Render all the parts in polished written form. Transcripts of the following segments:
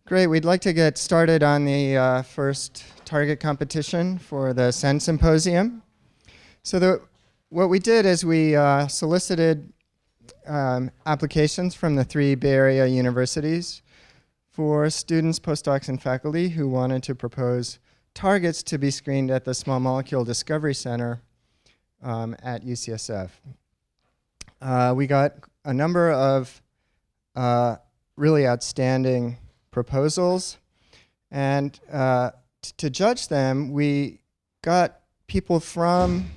Great. We'd like to get started on the first target competition for the CEND Symposium. So what we did is we solicited applications from the 3 Bay Area universities for students, postdocs, and faculty who wanted to propose targets to be screened at the Small Molecule Discovery Center at UCSF. We got a number of really outstanding proposals, and to judge them, we got people from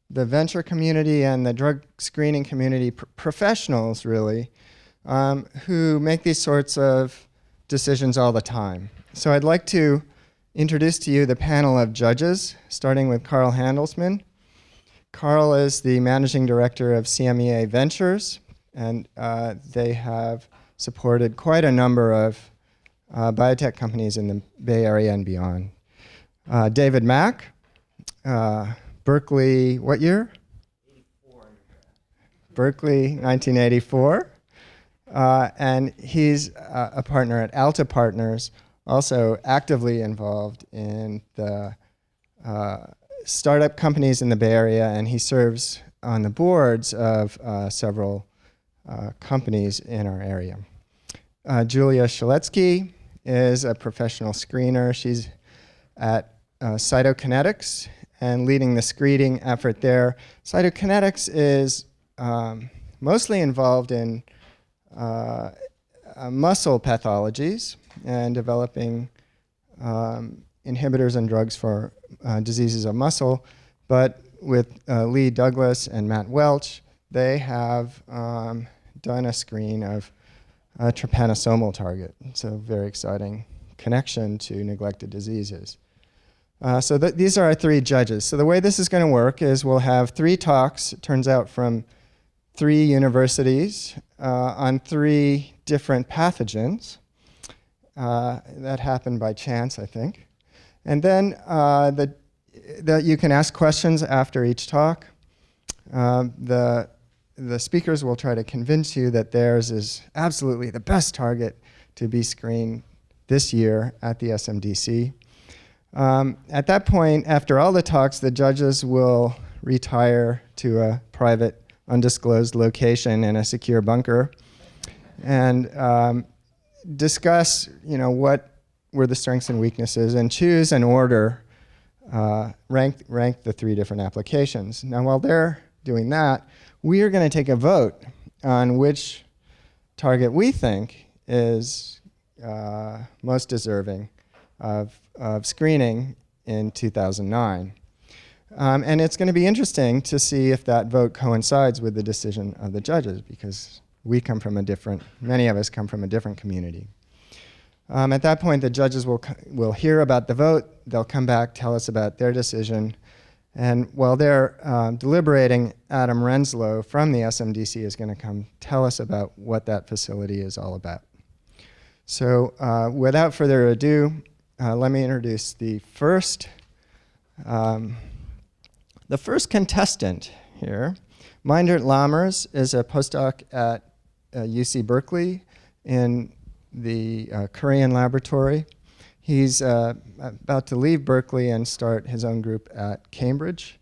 the venture community and the drug screening community, professionals really, who make these sorts of decisions all the time. So I'd like to introduce to you the panel of judges, starting with Karl Handelsman. Karl is the managing director of CMEA Ventures, and they have supported quite a number of biotech companies in the Bay Area and beyond. David Mack, Berkeley, what year? 84. Berkeley, 1984. And he's a partner at Alta Partners, also actively involved in the startup companies in the Bay Area, and he serves on the boards of several companies in our area. Julia Schaletzky is a professional screener. She's at Cytokinetics and leading the screening effort there. Cytokinetics is mostly involved in muscle pathologies and developing inhibitors and drugs for diseases of muscle, but with Lee Douglas and Matt Welch, they have done a screen of a trypanosomal target. So very exciting connection to neglected diseases. So these are our 3 judges. So the way this is going to work is we'll have 3 talks, it turns out from 3 universities on 3 different pathogens. That happened by chance, I think. And then that you can ask questions after each talk. The speakers will try to convince you that theirs is absolutely the best target to be screened this year at the SMDC. At that point, after all the talks, the judges will retire to a private, undisclosed location in a secure bunker and discuss, what were the strengths and weaknesses, and choose an order, rank the 3 different applications. Now, while they're doing that, we are going to take a vote on which target we think is most deserving of screening in 2009. And it's going to be interesting to see if that vote coincides with the decision of the judges, because many of us come from a different community. At that point, the judges will hear about the vote, they'll come back, tell us about their decision, and while they're deliberating, Adam Renslow from the SMDC is going to come tell us about what that facility is all about. So without further ado, let me introduce the first contestant here. Meindert Lammers is a postdoc at UC Berkeley in the Korean laboratory. He's about to leave Berkeley and start his own group at Cambridge.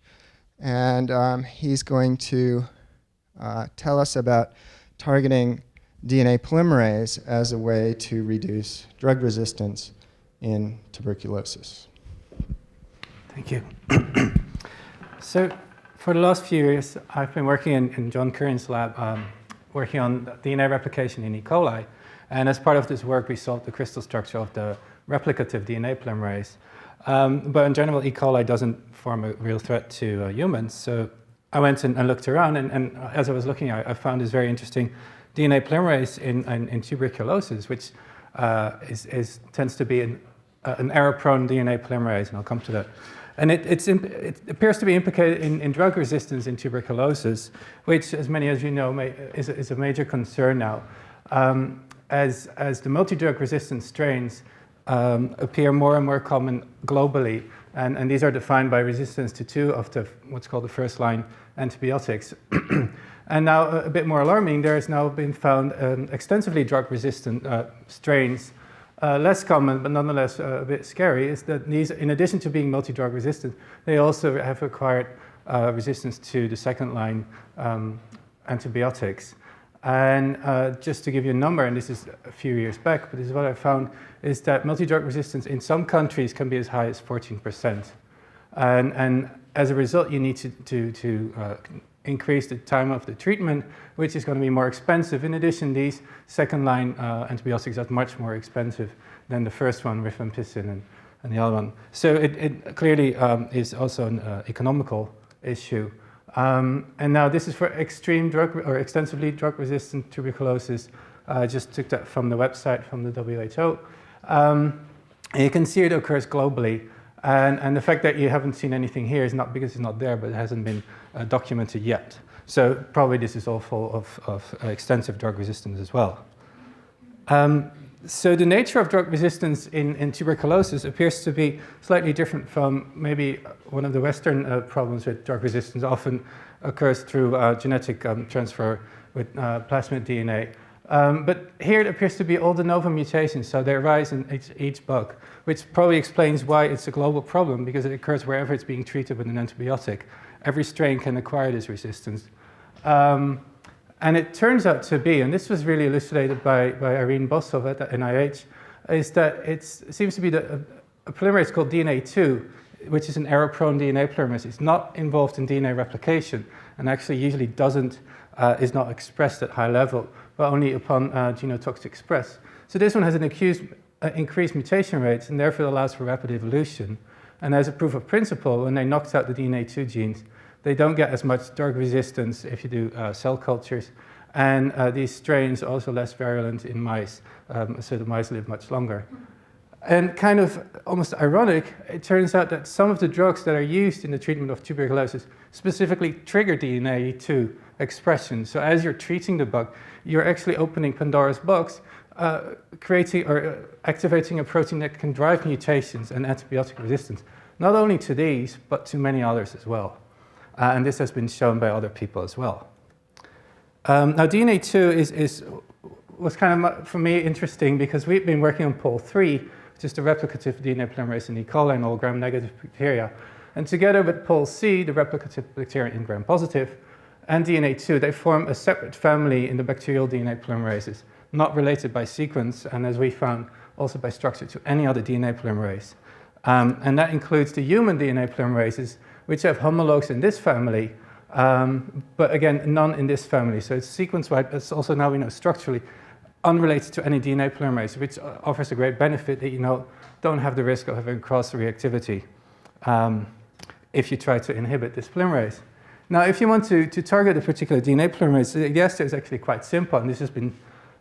And he's going to tell us about targeting DNA polymerase as a way to reduce drug resistance in tuberculosis. Thank you. So for the last few years, I've been working in John Curran's lab, working on DNA replication in E. coli. And as part of this work, we solved the crystal structure of the replicative DNA polymerase. But in general, E. coli doesn't form a real threat to humans. So I went and looked around, and as I was looking, I found this very interesting DNA polymerase in tuberculosis, which tends to be an error-prone DNA polymerase, and I'll come to that. And it appears to be implicated in drug resistance in tuberculosis, which, as many as you know, is a major concern now. As the multi-drug resistant strains appear more and more common globally, and these are defined by resistance to 2 of what's called the first-line antibiotics. And now, a bit more alarming, there has now been found extensively drug-resistant strains Less common, but nonetheless a bit scary, is that these, in addition to being multi-drug resistant, they also have acquired resistance to the second-line antibiotics. And just to give you a number, and this is a few years back, but this is what I found, is that multi-drug resistance in some countries can be as high as 14%. And as a result, you need to increase the time of the treatment, which is going to be more expensive. In addition, these second-line antibiotics are much more expensive than the first one, rifampicin and the other one. So it clearly is also an economical issue. And now this is for extreme drug or extensively drug-resistant tuberculosis. I just took that from the website from the WHO. And you can see it occurs globally. And the fact that you haven't seen anything here is not because it's not there, but it hasn't been documented yet. So probably this is all full of extensive drug resistance as well. So the nature of drug resistance in tuberculosis appears to be slightly different from maybe one of the Western problems with drug resistance. Often occurs through genetic transfer with plasmid DNA. But here it appears to be all de novo mutations, so they arise in each bug, which probably explains why it's a global problem, because it occurs wherever it's being treated with an antibiotic. Every strain can acquire this resistance. And it turns out to be, and this was really elucidated by Irene Bosov at the NIH, is that it seems to be a polymerase called DNA2, which is an error-prone DNA polymerase. It's not involved in DNA replication, and actually usually is not expressed at high level, but only upon genotoxic stress. So this one has an increased mutation rates, and therefore allows for rapid evolution. And as a proof of principle, when they knocked out the DNA2 genes, they don't get as much drug resistance if you do cell cultures. And these strains are also less virulent in mice, so the mice live much longer. And kind of almost ironic, it turns out that some of the drugs that are used in the treatment of tuberculosis specifically trigger DNA2 expression. So as you're treating the bug, you're actually opening Pandora's box, creating or activating a protein that can drive mutations and antibiotic resistance, not only to these, but to many others as well. And this has been shown by other people as well. Now, DNA2 was kind of, for me, interesting because we've been working on POL3, which is the replicative DNA polymerase in E. coli and all gram-negative bacteria. And together with POL-C, the replicative bacteria in gram-positive, and DNA2, they form a separate family in the bacterial DNA polymerases, not related by sequence, and as we found, also by structure to any other DNA polymerase. And that includes the human DNA polymerases, which have homologs in this family, but again, none in this family. So it's sequence-wide, but it's also now we know structurally unrelated to any DNA polymerase, which offers a great benefit that you don't have the risk of having cross-reactivity if you try to inhibit this polymerase. Now, if you want to target a particular DNA polymerase, the assay is actually quite simple, and this has been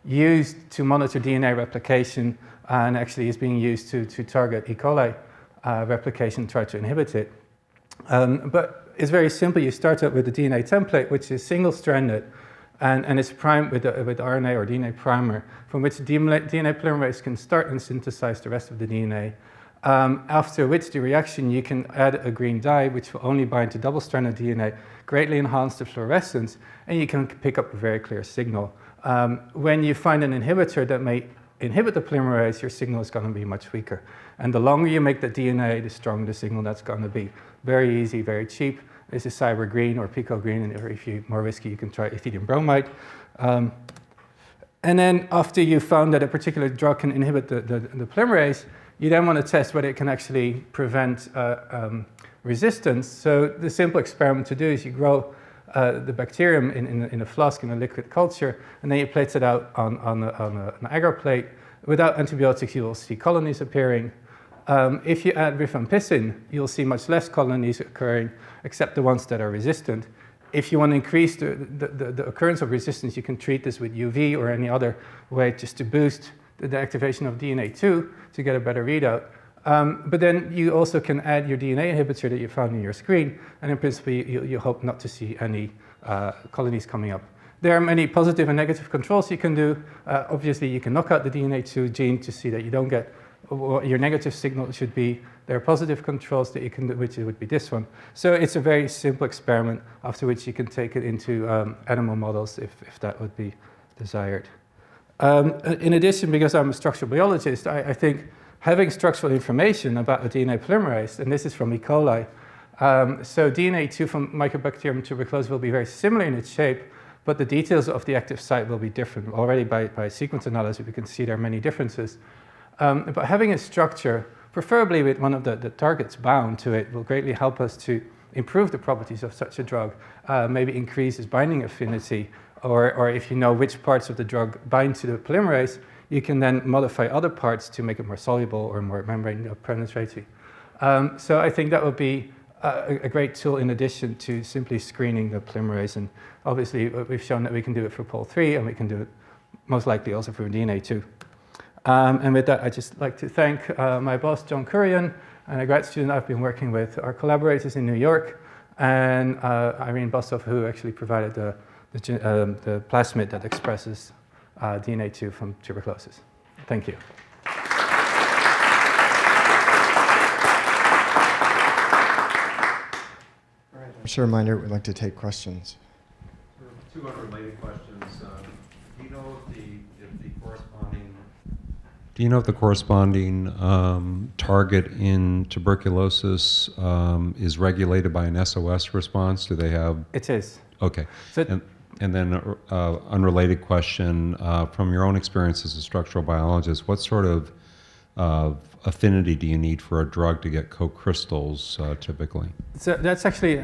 used to monitor DNA replication and actually is being used to target E. coli replication, try to inhibit it. But it's very simple. You start out with the DNA template, which is single-stranded, and it's primed with RNA or DNA primer, from which DNA polymerase can start and synthesize the rest of the DNA. After which the reaction, you can add a green dye, which will only bind to double-stranded DNA, greatly enhance the fluorescence, and you can pick up a very clear signal. When you find an inhibitor that may inhibit the polymerase, your signal is going to be much weaker. And the longer you make the DNA, the stronger the signal that's going to be. Very easy, very cheap. This is cyber green or pico green, and if you're more risky, you can try ethidium bromide. And then after you found that a particular drug can inhibit the polymerase, you then want to test whether it can actually prevent resistance. So the simple experiment to do is you grow the bacterium in a flask in a liquid culture, and then you place it out on an agar plate. Without antibiotics, you will see colonies appearing. If you add rifampicin, you'll see much less colonies occurring, except the ones that are resistant. If you want to increase the occurrence of resistance, you can treat this with UV or any other way just to boost the activation of DNA2 to get a better readout. But then you also can add your DNA inhibitor that you found in your screen, and in principle, you hope not to see any colonies coming up. There are many positive and negative controls you can do. Obviously, you can knock out the DNA2 gene to see that you don't get what your negative signal should be. There are positive controls that you can do, which would be this one. So it's a very simple experiment, after which you can take it into animal models if that would be desired. In addition, because I'm a structural biologist, I think having structural information about a DNA polymerase, and this is from E. coli, so DNA2 from Mycobacterium tuberculosis will be very similar in its shape, but the details of the active site will be different. Already by sequence analysis, we can see there are many differences. But having a structure, preferably with one of the targets bound to it, will greatly help us to improve the properties of such a drug, maybe increase its binding affinity, or if you know which parts of the drug bind to the polymerase, you can then modify other parts to make it more soluble or more membrane penetrating. So I think that would be a great tool in addition to simply screening the polymerase. And obviously, we've shown that we can do it for Pol3, and we can do it most likely also for DNA2. And with that, I'd just like to thank my boss, John Currion, and a grad student I've been working with, our collaborators in New York, and Irene Bostov, who actually provided the plasmid that expresses DNA2 from tuberculosis. Thank you. All right, I'm sure Meindert would like to take questions. Two unrelated questions. Do you know if the corresponding target in tuberculosis is regulated by an SOS response? Do they have? It is. Okay. So and then unrelated question, from your own experience as a structural biologist, what sort of affinity do you need for a drug to get co-crystals typically? So that's actually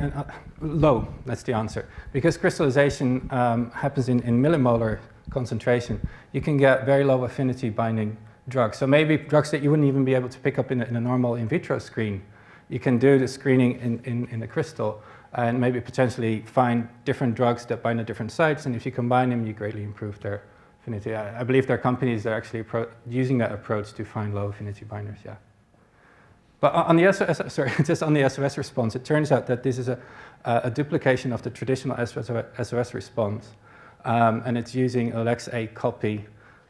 low, that's the answer. Because crystallization happens in millimolar concentration, you can get very low affinity binding drugs. So maybe drugs that you wouldn't even be able to pick up in a normal in vitro screen, you can do the screening in a crystal and maybe potentially find different drugs that bind at different sites, and if you combine them, you greatly improve their affinity. I believe there are companies that are actually using that approach to find low affinity binders, yeah. But on the just on the SOS response, it turns out that this is a duplication of the traditional SOS response, and it's using a LEX-A copy,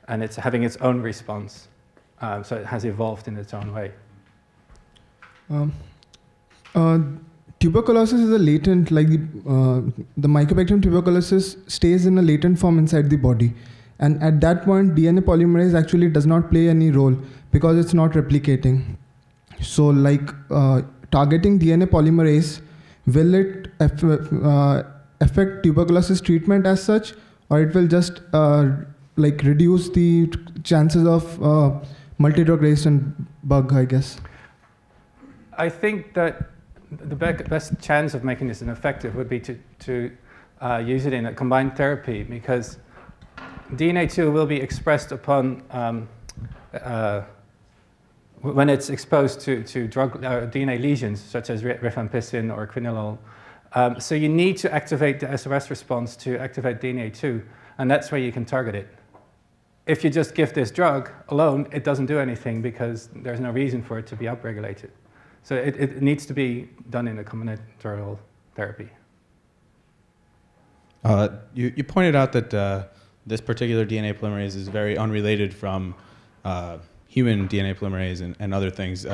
and it's having its own response. So it has evolved in its own way. Tuberculosis is a latent, like the Mycobacterium tuberculosis stays in a latent form inside the body. And at that point, DNA polymerase actually does not play any role because it's not replicating. So like targeting DNA polymerase, will it affect tuberculosis treatment as such, or it will just like reduce the chances of multi-drug resistant bug, I guess? I think that the best chance of making this effective would be to use it in a combined therapy, because DNA2 will be expressed upon when it's exposed to drug DNA lesions such as rifampicin or quinolone. So you need to activate the SOS response to activate DNA2, and that's where you can target it. If you just give this drug alone, it doesn't do anything because there's no reason for it to be upregulated. So it needs to be done in a combinatorial therapy. You pointed out that this particular DNA polymerase is very unrelated from human DNA polymerase and other things.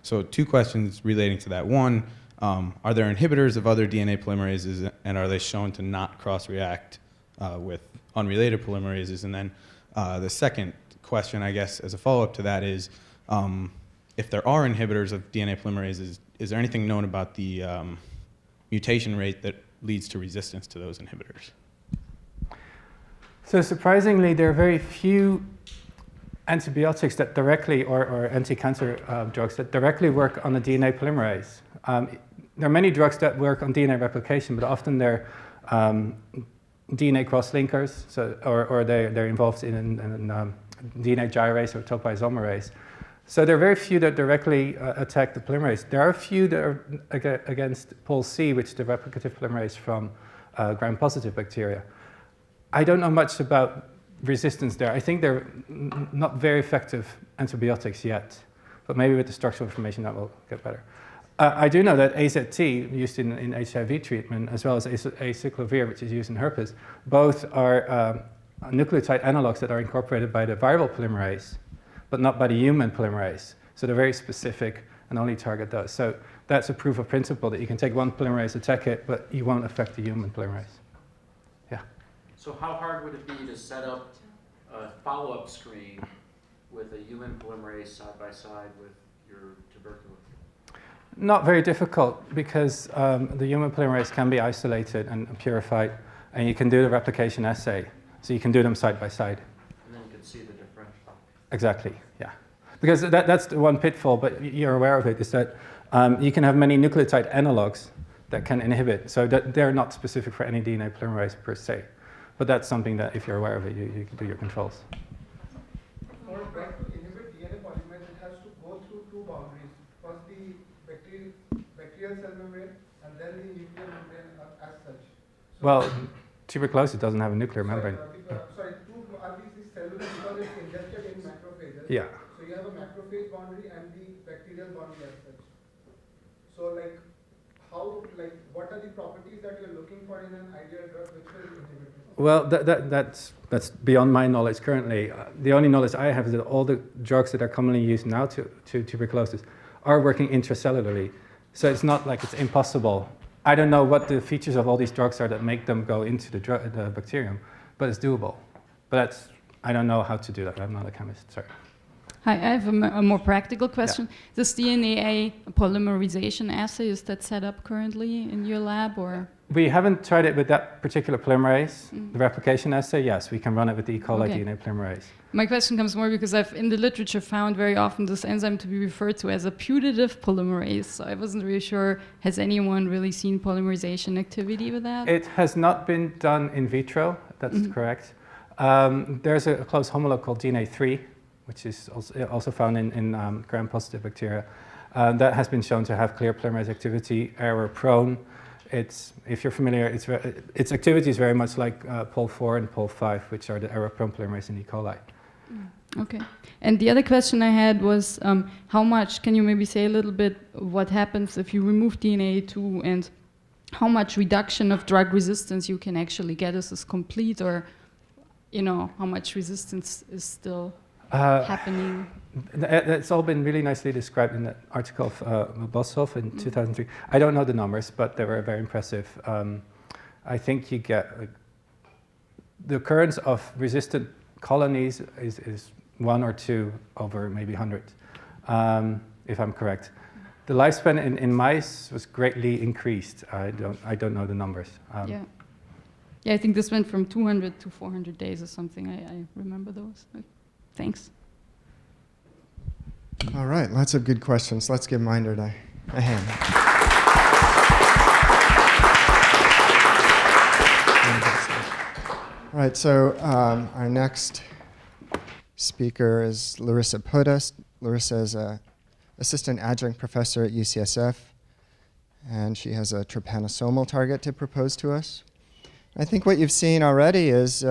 So two questions relating to that. One, are there inhibitors of other DNA polymerases, and are they shown to not cross-react with unrelated polymerases? And then the second question, I guess, as a follow-up to that is, if there are inhibitors of DNA polymerases, is there anything known about the mutation rate that leads to resistance to those inhibitors? So surprisingly, there are very few antibiotics that directly, or anti-cancer drugs that directly work on the DNA polymerase. There are many drugs that work on DNA replication, but often they're DNA cross-linkers, or they're involved in DNA gyrase or topoisomerase. So there are very few that directly attack the polymerase. There are a few that are against Pol-C, which is the replicative polymerase from gram-positive bacteria. I don't know much about resistance there. I think they're not very effective antibiotics yet, but maybe with the structural information that will get better. I do know that AZT, used in HIV treatment, as well as acyclovir, which is used in herpes, both are nucleotide analogs that are incorporated by the viral polymerase, but not by the human polymerase. So they're very specific and only target those. So that's a proof of principle that you can take one polymerase, attack it, but you won't affect the human polymerase. Yeah. So how hard would it be to set up a follow-up screen with a human polymerase side by side with your tuberculosis? Not very difficult, because the human polymerase can be isolated and purified, and you can do the replication assay. So you can do them side by side. And then you can see the differential. Exactly, yeah. Because that's the one pitfall, but you're aware of it, is that you can have many nucleotide analogs that can inhibit, so that they're not specific for any DNA polymerase per se. But that's something that, if you're aware of it, you can do your controls. For to inhibit DNA polymerase, it has to go through two boundaries. First the bacterial cell membrane, and then the nuclear membrane as such. So Well, tuberculosis doesn't have a nuclear membrane. Sorry, two are these cellular because it's ingested in macrophages. Yeah. So you have a macrophage boundary and the bacterial boundary as such. So like how, like what are the properties that you're looking for in an ideal drug which will inhibit it? Well, that's beyond my knowledge currently. The only knowledge I have is that all the drugs that are commonly used now to tuberculosis are working intracellularly. So it's not like it's impossible. I don't know what the features of all these drugs are that make them go into the bacterium, but it's doable. But I don't know how to do that. I'm not a chemist, sorry. Hi, I have a more practical question. This DNA polymerization assay, is that set up currently in your lab, or? We haven't tried it with that particular polymerase. The replication assay, yes, we can run it with the E. coli DNA polymerase. My question comes more because I've in the literature found very often this enzyme to be referred to as a putative polymerase. So I wasn't really sure, has anyone really seen polymerization activity with that? It has not been done in vitro, that's correct. There's a close homologue called DNA3, which is also found in gram-positive bacteria. That has been shown to have clear polymerase activity, error-prone. If you're familiar, its activity is very much like POL4 and POL5, which are the error-prone polymerase in E. coli. Okay. And the other question I had was, how much, can you maybe say a little bit what happens if you remove DNA2, and how much reduction of drug resistance you can actually get? Is this complete, or, how much resistance is still happening? It's all been really nicely described in that article of Boshoff in 2003. I don't know the numbers, but they were very impressive. I think you get the occurrence of resistant colonies is 1 or 2 over maybe 100, if I'm correct. The lifespan in mice was greatly increased. I don't know the numbers. Yeah, I think this went from 200 to 400 days or something. I remember those. Thanks. All right, lots of good questions. Let's give Meindert a hand. All right, so our next speaker is Larissa Podust. Larissa is an assistant adjunct professor at UCSF, and she has a trypanosomal target to propose to us. I think what you've seen already is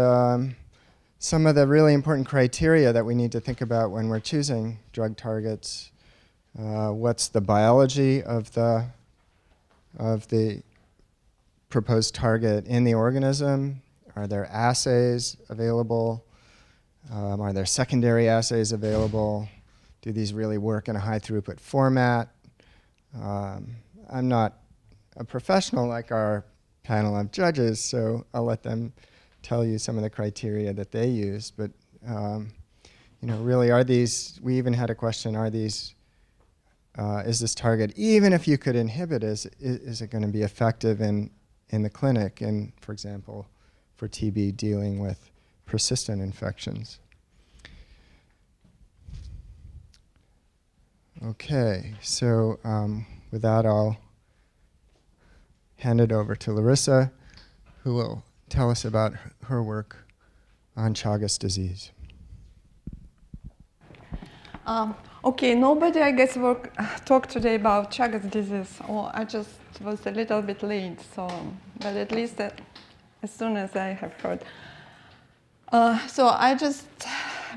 some of the really important criteria that we need to think about when we're choosing drug targets. What's the biology of the proposed target in the organism? Are there assays available? Are there secondary assays available? Do these really work in a high throughput format? I'm not a professional like our panel of judges, so I'll let them tell you some of the criteria that they use. But really, are these? We even had a question: are these? Is this target, even if you could inhibit, is it going to be effective in the clinic? And for example, for TB, dealing with persistent infections. Okay, so with that, I'll hand it over to Larissa, who will tell us about her work on Chagas disease. Okay, nobody, I guess, will talk today about Chagas disease. Or I just was a little bit late, but at least as soon as I have heard. So I just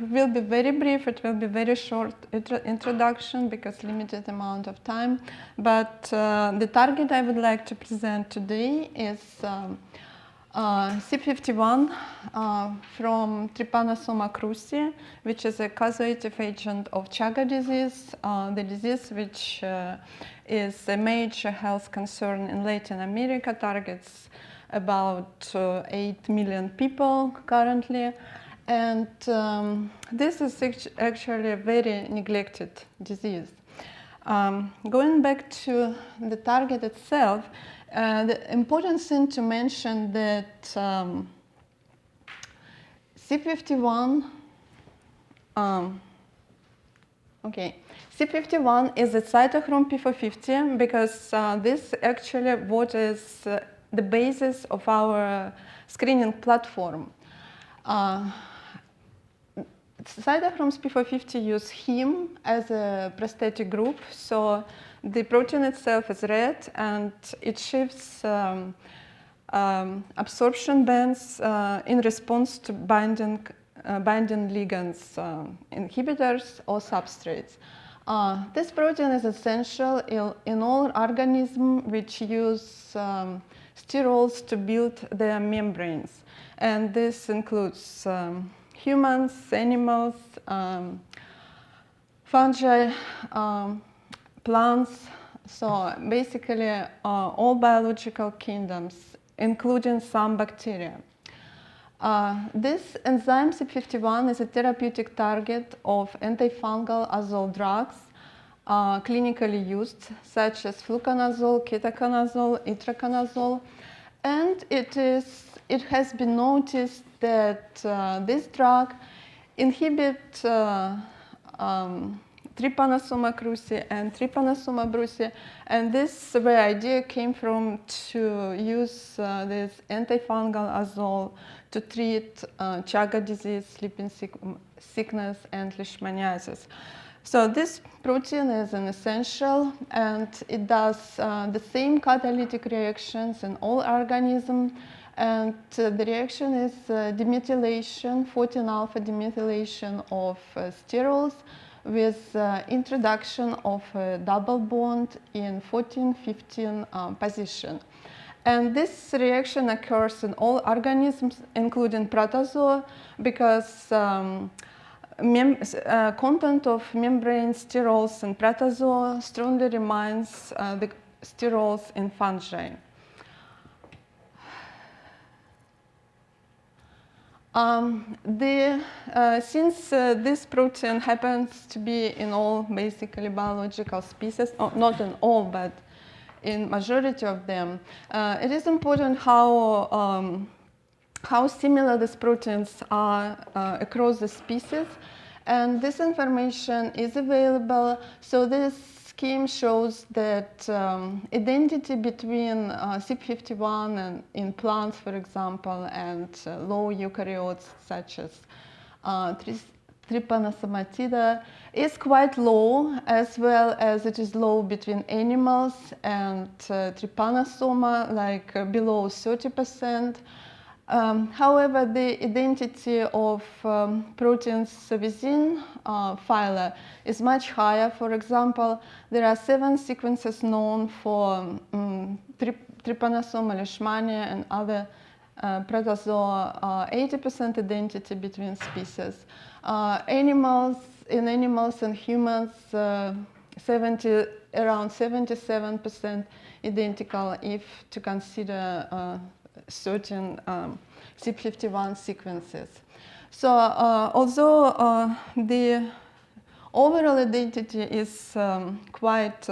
will be very brief. It will be very short introduction because limited amount of time. But the target I would like to present today is C51 from Trypanosoma cruzi, which is a causative agent of Chagas disease, the disease which is a major health concern in Latin America, targets about 8 million people currently. And this is actually a very neglected disease. Going back to the target itself, the important thing to mention that C51, C51 is a cytochrome P450 because this actually what is the basis of our screening platform. Cytochromes P450 use heme as a prosthetic group, so the protein itself is red and it shifts absorption bands in response to binding ligands, inhibitors or substrates. This protein is essential in all organisms which use sterols to build their membranes, and this includes humans, animals, fungi, plants, so basically all biological kingdoms, including some bacteria. This enzyme C51 is a therapeutic target of antifungal azole drugs clinically used, such as fluconazole, ketoconazole, itraconazole, and it has been noticed that this drug inhibits Trypanosoma cruzi and Trypanosoma brucei, and this the idea came from to use this antifungal azole to treat Chagas disease, sleeping sickness, and leishmaniasis. So this protein is an essential, and it does the same catalytic reactions in all organisms. And the reaction is demethylation, 14-alpha demethylation of sterols with introduction of a double bond in 14-15 position. And this reaction occurs in all organisms, including protozoa, because content of membrane sterols in protozoa strongly reminds the sterols in fungi. Since this protein happens to be in all basically biological species, not in all, but in majority of them, it is important how similar these proteins are across the species, and this information is available. So this scheme shows that identity between CYP51 and in plants, for example, and low eukaryotes such as Trypanosomatida is quite low, as well as it is low between animals and Trypanosoma, like below 30%. However, the identity of proteins within phyla is much higher. For example, there are 7 sequences known for Trypanosoma leishmania and other protozoa, 80% identity between species. In animals and humans, around 77% identical if to consider certain CYP51 sequences. So although the overall identity is quite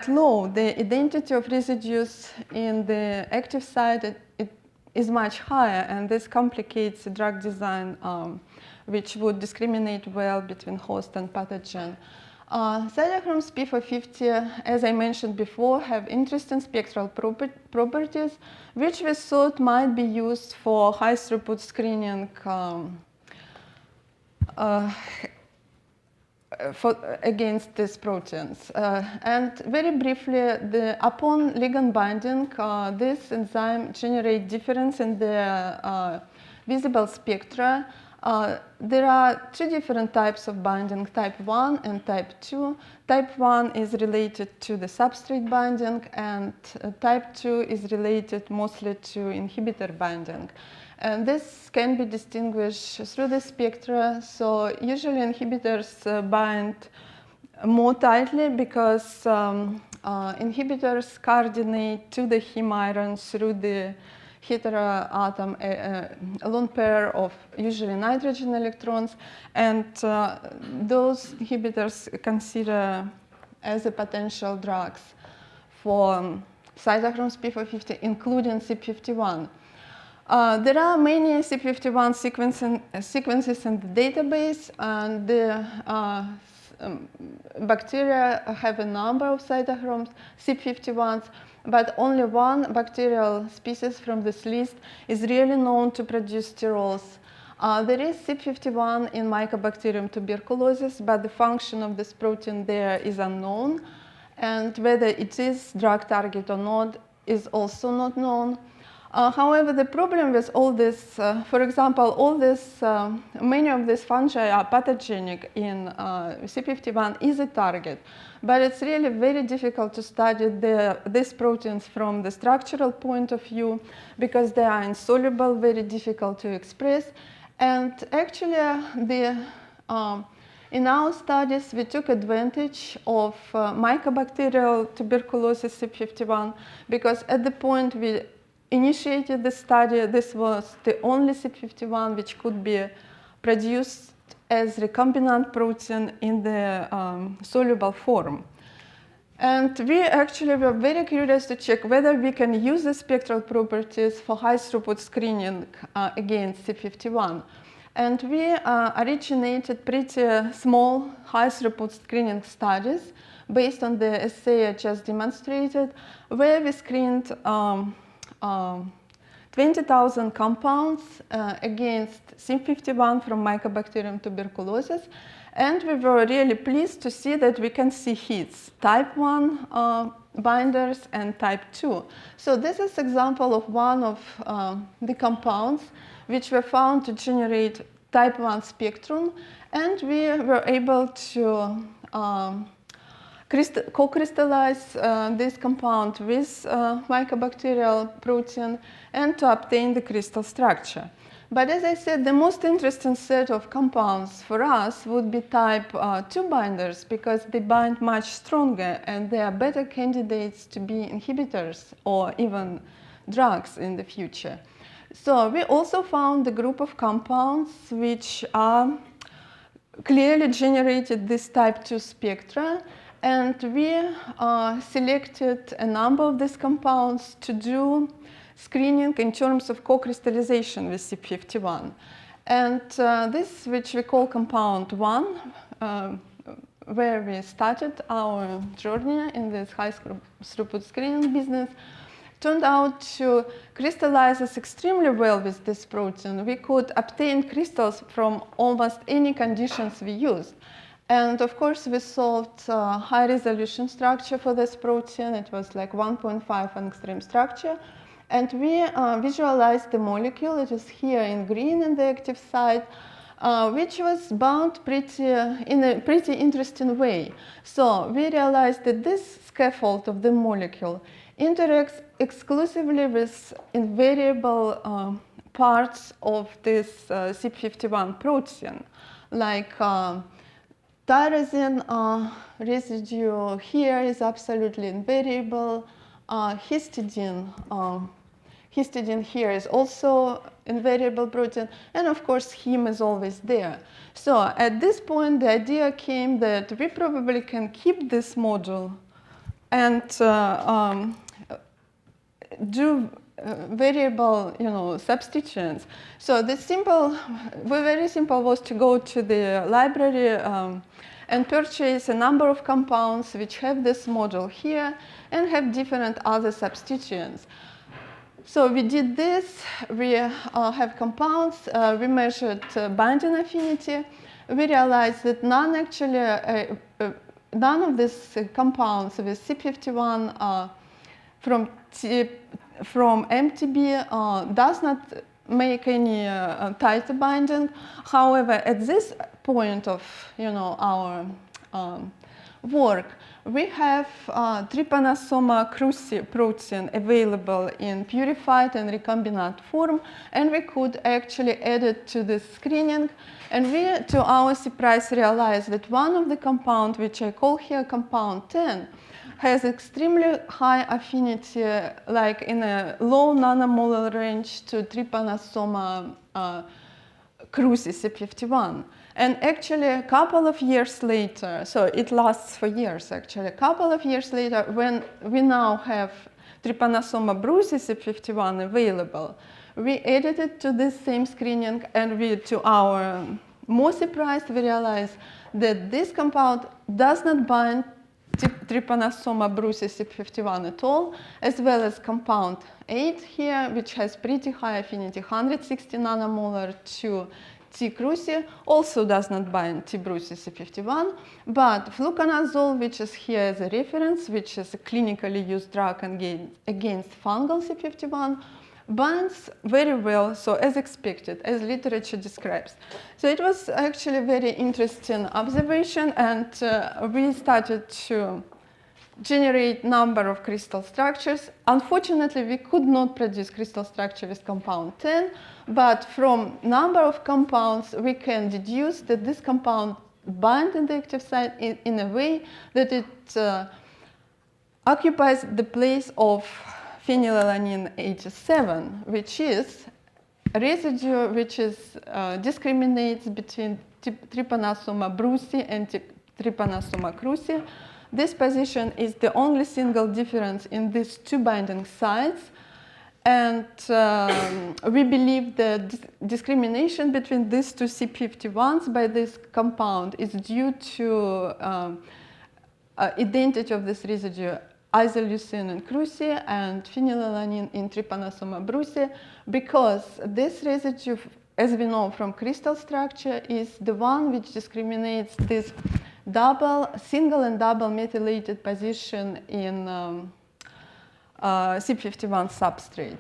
low, the identity of residues in the active site it is much higher, and this complicates the drug design, which would discriminate well between host and pathogen. Cytochromes P450, as I mentioned before, have interesting spectral properties, which we thought might be used for high-throughput screening against these proteins. And very briefly, upon ligand binding, this enzyme generates difference in the visible spectra. There are 2 different types of binding, type 1 and type 2. Type 1 is related to the substrate binding, and type 2 is related mostly to inhibitor binding. And this can be distinguished through the spectra. So usually inhibitors bind more tightly because inhibitors coordinate to the heme iron through the heteroatom lone pair of usually nitrogen electrons, and those inhibitors consider as a potential drugs for cytochromes P450, including CYP51. There are many CYP51 sequences in the database, and the bacteria have a number of cytochromes CYP51s, but only one bacterial species from this list is really known to produce sterols. There is CYP51 in Mycobacterium tuberculosis, but the function of this protein there is unknown, and whether it is drug target or not is also not known. However, the problem with all this, for example, many of these fungi are pathogenic in CYP51 is a target, but it's really very difficult to study these proteins from the structural point of view because they are insoluble, very difficult to express. And actually, in our studies, we took advantage of mycobacterial tuberculosis CYP51 because at the point we initiated the study, this was the only CYP51 which could be produced as recombinant protein in the soluble form. And we actually were very curious to check whether we can use the spectral properties for high throughput screening against CYP51. And we originated pretty small high throughput screening studies based on the assay I just demonstrated, where we screened 20,000 compounds against CYP51 from Mycobacterium tuberculosis. And we were really pleased to see that we can see hits, type 1 binders and type 2. So this is an example of one of the compounds which were found to generate type 1 spectrum. And we were able to co-crystallize this compound with mycobacterial protein and to obtain the crystal structure. But as I said, the most interesting set of compounds for us would be type 2 binders because they bind much stronger and they are better candidates to be inhibitors or even drugs in the future. So we also found a group of compounds which are clearly generated this type 2 spectra, and we selected a number of these compounds to do screening in terms of co-crystallization with CYP51. And this, which we call compound 1, where we started our journey in this high throughput screening business, turned out to crystallize us extremely well with this protein. We could obtain crystals from almost any conditions we used. And of course, we solved high resolution structure for this protein. It was like 1.5 angstrom structure. And we visualized the molecule. It is here in green in the active site, which was bound in a pretty interesting way. So we realized that this scaffold of the molecule interacts exclusively with invariable parts of this CYP51 protein, like tyrosine residue here is absolutely invariable. Histidine here is also invariable protein, and of course heme is always there. So at this point the idea came that we probably can keep this module and do variable, substituents. So the very simple was to go to the library and purchase a number of compounds which have this module here and have different other substituents. So we did this. We have compounds. We measured binding affinity. We realized that none of these compounds with CYP51 from MTB does not make any tighter binding. However, at this point of our work, we have trypanosoma cruzi protein available in purified and recombinant form, and we could actually add it to the screening. And we, to our surprise, realized that one of the compounds, which I call here compound 10, has extremely high affinity, like in a low nanomolar range to Trypanosoma cruzi CYP51. And actually, a couple of years later, so it lasts for years actually, a couple of years later, when we now have Trypanosoma brucei CYP51 available, we added it to this same screening, and to our more surprise, we realized that this compound does not bind Trypanosoma brucei CYP51 at all, as well as compound 8 here, which has pretty high affinity, 160 nanomolar to T. cruzi, also does not bind T. brucei CYP51, but fluconazole, which is here as a reference, which is a clinically used drug against fungal CYP51, binds very well, so as expected, as literature describes. So it was actually a very interesting observation, and we started to generate number of crystal structures. Unfortunately, we could not produce crystal structure with compound 10, but from number of compounds, we can deduce that this compound binds in the active site in a way that it occupies the place of phenylalanine 87, which is a residue which discriminates between Trypanosoma brucei and Trypanosoma cruzi. This position is the only single difference in these two binding sites, and we believe that discrimination between these two CYP51s by this compound is due to identity of this residue, isoleucine in cruzi and phenylalanine in Trypanosoma brucei, because this residue, as we know from crystal structure, is the one which discriminates this single and double methylated position in CYP51 substrate.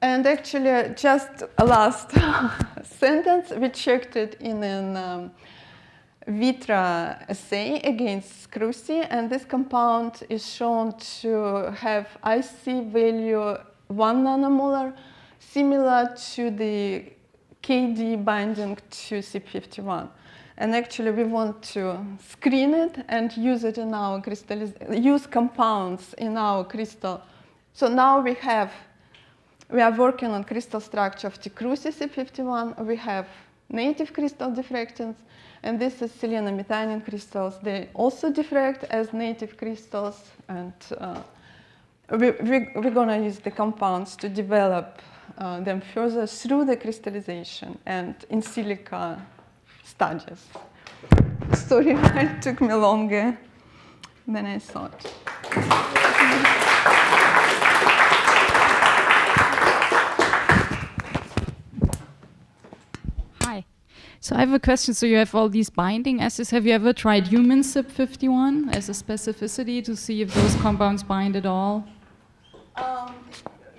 And actually, just a last sentence, we checked it in an Vitra assay against cruzi, and this compound is shown to have IC value 1 nanomolar, similar to the KD binding to CYP51. And actually, we want to screen it and use it in our use compounds in our crystal. So now we are working on crystal structure of T. cruzi CYP51. We have native crystal diffractants, and this is selenomethionine crystals. They also diffract as native crystals, and we're going to use the compounds to develop them further through the crystallization and in silica studies. Sorry, it took me longer than I thought. Hi. So I have a question. So you have all these binding assays. Have you ever tried human CYP51 as a specificity to see if those compounds bind at all?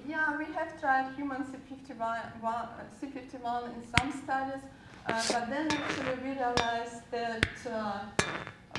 Yeah, we have tried human CYP51 in some studies. But then actually we realized that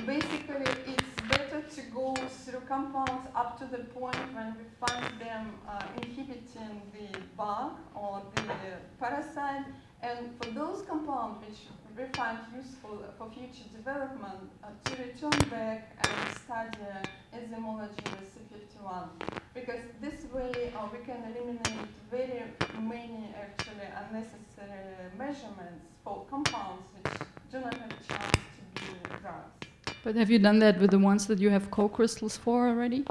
basically it's better to go through compounds up to the point when we find them inhibiting the bug or the parasite. And for those compounds which we find useful for future development, to return back and study enzymology with CYP51. Because this way we can eliminate very many actually unnecessary measurements for compounds which do not have a chance to be drugs. But have you done that with the ones that you have co-crystals for already?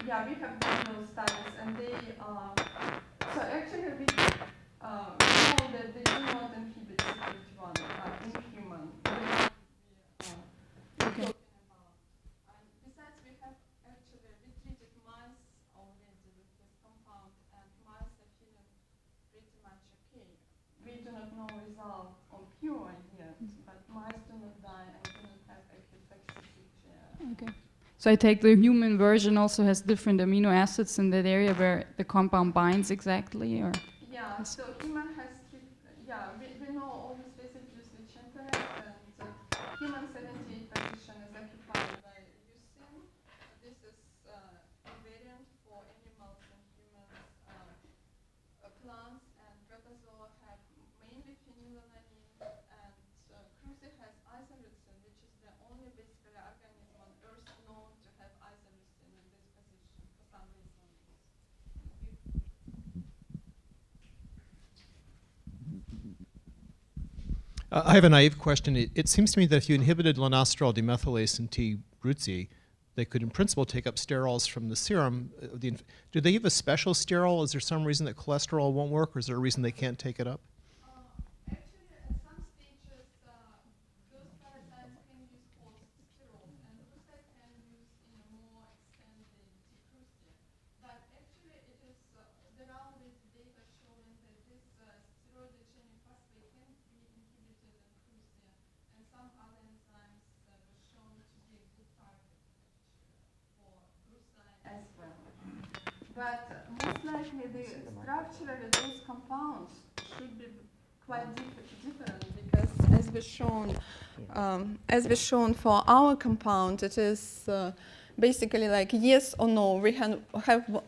Yeah, we have done those studies, and they so actually we know that they do not inhibit CYP51 in human. Okay. Besides, we treated mice already with this compound, and mice are feeling pretty much okay. We do not know result on human yet, but mice do not die and do not have acute toxicity. Okay. So I take the human version also has different amino acids in that area where the compound binds exactly, or? Yeah, so human has, we know all these residues which interact, and human 78 position is occupied by leucine. This is a variant for animals and humans. Plants and protozoa have mainly phenylalanine, and cruzi has isoleucine, which is the only basic I have a naive question. It seems to me that if you inhibited lanosterol demethylase and T-Brutzi, they could in principle take up sterols from the serum. Do they give a special sterol? Is there some reason that cholesterol won't work, or is there a reason they can't take it up? Actually, at some stages, those parasites can use post-sterol, and those can use in a more extended decrucia. But actually, it is there are always data showing that this steroid-chaining pathway can be inhibited in crucia, and some other enzymes were shown to be a good target for crucia as well. But most likely, structurally, those compounds should be quite different because, as we've shown for our compound, it is basically like yes or no. We have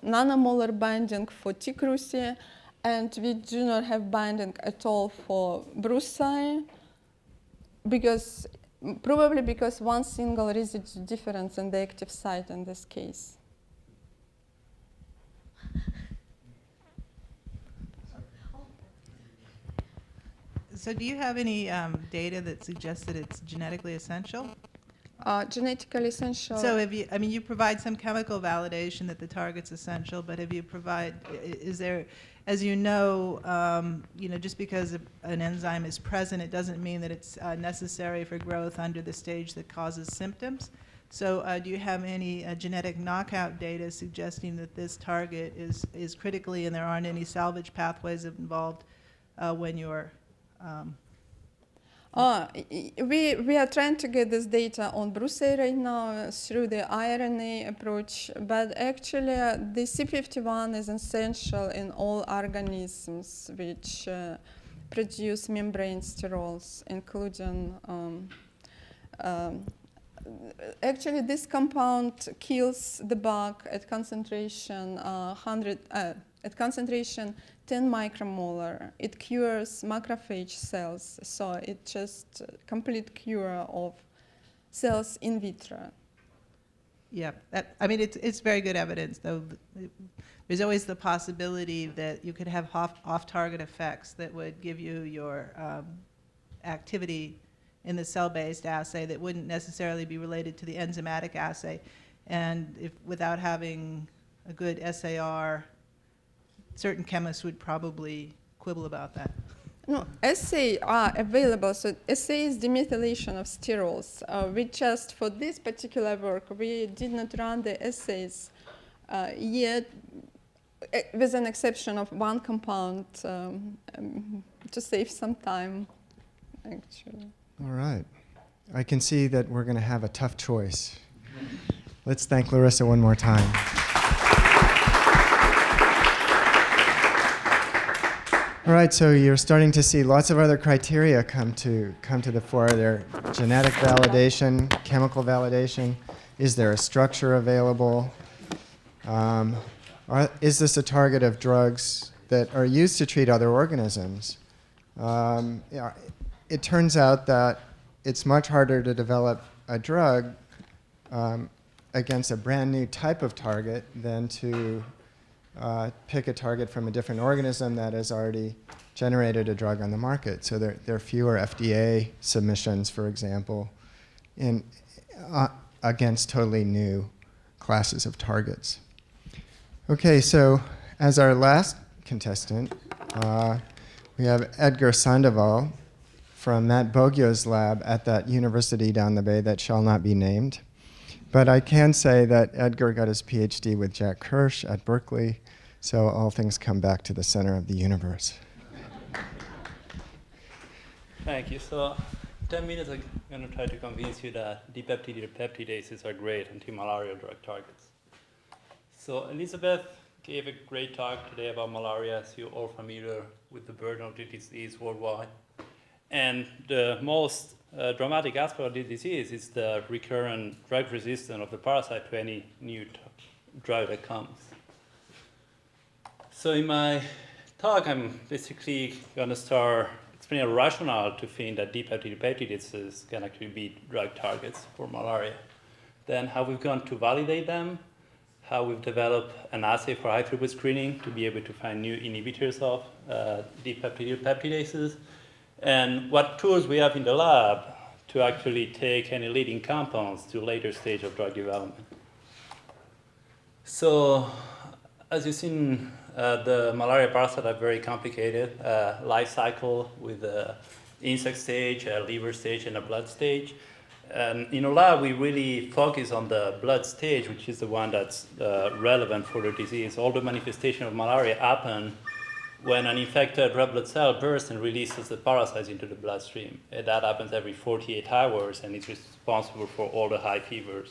nanomolar binding for T. crucia, and we do not have binding at all for brucei, probably because one single residue difference in the active site in this case. So do you have any data that suggests that it's genetically essential? Genetically essential. So have you, I mean, you provide some chemical validation that the target's essential, but have you is there, as you know, just because an enzyme is present, it doesn't mean that it's necessary for growth under the stage that causes symptoms. So do you have any genetic knockout data suggesting that this target is critically and there aren't any salvage pathways involved when you're we are trying to get this data on brucei right now through the RNA approach, but actually the C51 is essential in all organisms which produce membrane sterols, including actually this compound kills the bug at concentration 10 micromolar. It cures macrophage cells, so it's just complete cure of cells in vitro. Yeah, I mean, it's very good evidence, though. There's always the possibility that you could have off-target effects that would give you your activity in the cell-based assay that wouldn't necessarily be related to the enzymatic assay. And without having a good SAR, certain chemists would probably quibble about that. No, assays are available. So assay is demethylation of sterols. We just, for this particular work, we did not run the assays yet, with an exception of one compound to save some time, actually. All right. I can see that we're going to have a tough choice. Let's thank Larissa one more time. All right, so you're starting to see lots of other criteria come to the fore. There, genetic validation, chemical validation. Is there a structure available? Is this a target of drugs that are used to treat other organisms? It turns out that it's much harder to develop a drug against a brand new type of target than to pick a target from a different organism that has already generated a drug on the market. So there are fewer FDA submissions, for example, against totally new classes of targets. Okay, so as our last contestant, we have Edgar Sandoval from Matt Boggio's lab at that university down the bay that shall not be named. But I can say that Edgar got his PhD with Jack Kirsch at Berkeley, so all things come back to the center of the universe. Thank you. So 10 minutes I'm going to try to convince you that dipeptidyl peptidases are great anti-malaria drug targets. So Elizabeth gave a great talk today about malaria, as you're all familiar with the burden of the disease worldwide. And the most dramatic aspect of the disease is the recurrent drug resistance of the parasite to any new drug that comes. So in my talk, I'm basically going to start explaining a rationale to think that dipeptidyl peptidases can actually be drug targets for malaria. Then how we've gone to validate them, how we've developed an assay for high-throughput screening to be able to find new inhibitors of dipeptidyl peptidases, and what tools we have in the lab to actually take any leading compounds to later stage of drug development. So, as you've seen, the malaria parasite are very complicated life cycle with the insect stage, a liver stage, and a blood stage. In our lab, we really focus on the blood stage, which is the one that's relevant for the disease. All the manifestations of malaria happen when an infected red blood cell bursts and releases the parasites into the bloodstream. And that happens every 48 hours, and it's responsible for all the high fevers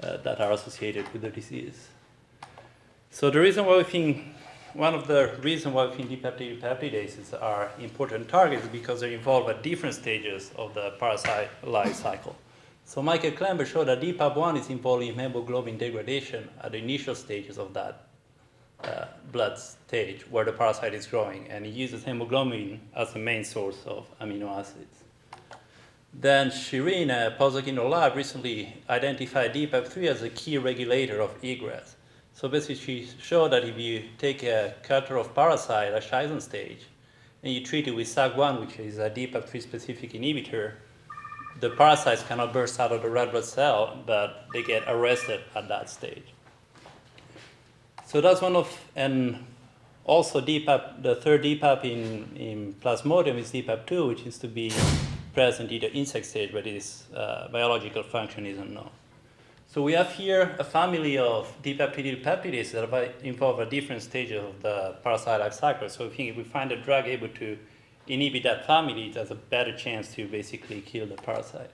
that are associated with the disease. So the reason why we think, one of the reasons why we think dipeptidyl peptidases are important targets is because they're involved at different stages of the parasite life cycle. So Michael Klember showed that DPAP1 is involved in hemoglobin degradation at the initial stages of that blood stage where the parasite is growing, and he uses hemoglobin as the main source of amino acids. Then Shirin, a postdoc in our lab, recently identified DPAP3 as a key regulator of egress. So basically, she showed that if you take a culture of parasite at Scheisen stage, and you treat it with SAG1, which is a DPAP3 specific inhibitor, the parasites cannot burst out of the red blood cell, but they get arrested at that stage. So that's one of, and also DPAP, the third DPAP in Plasmodium is DPAP2, which is to be present in the insect stage, but its biological function is unknown. So we have here a family of dipeptidyl peptidases that are involved at different stages of the parasite life cycle. So I think if we find a drug able to inhibit that family, it has a better chance to basically kill the parasite.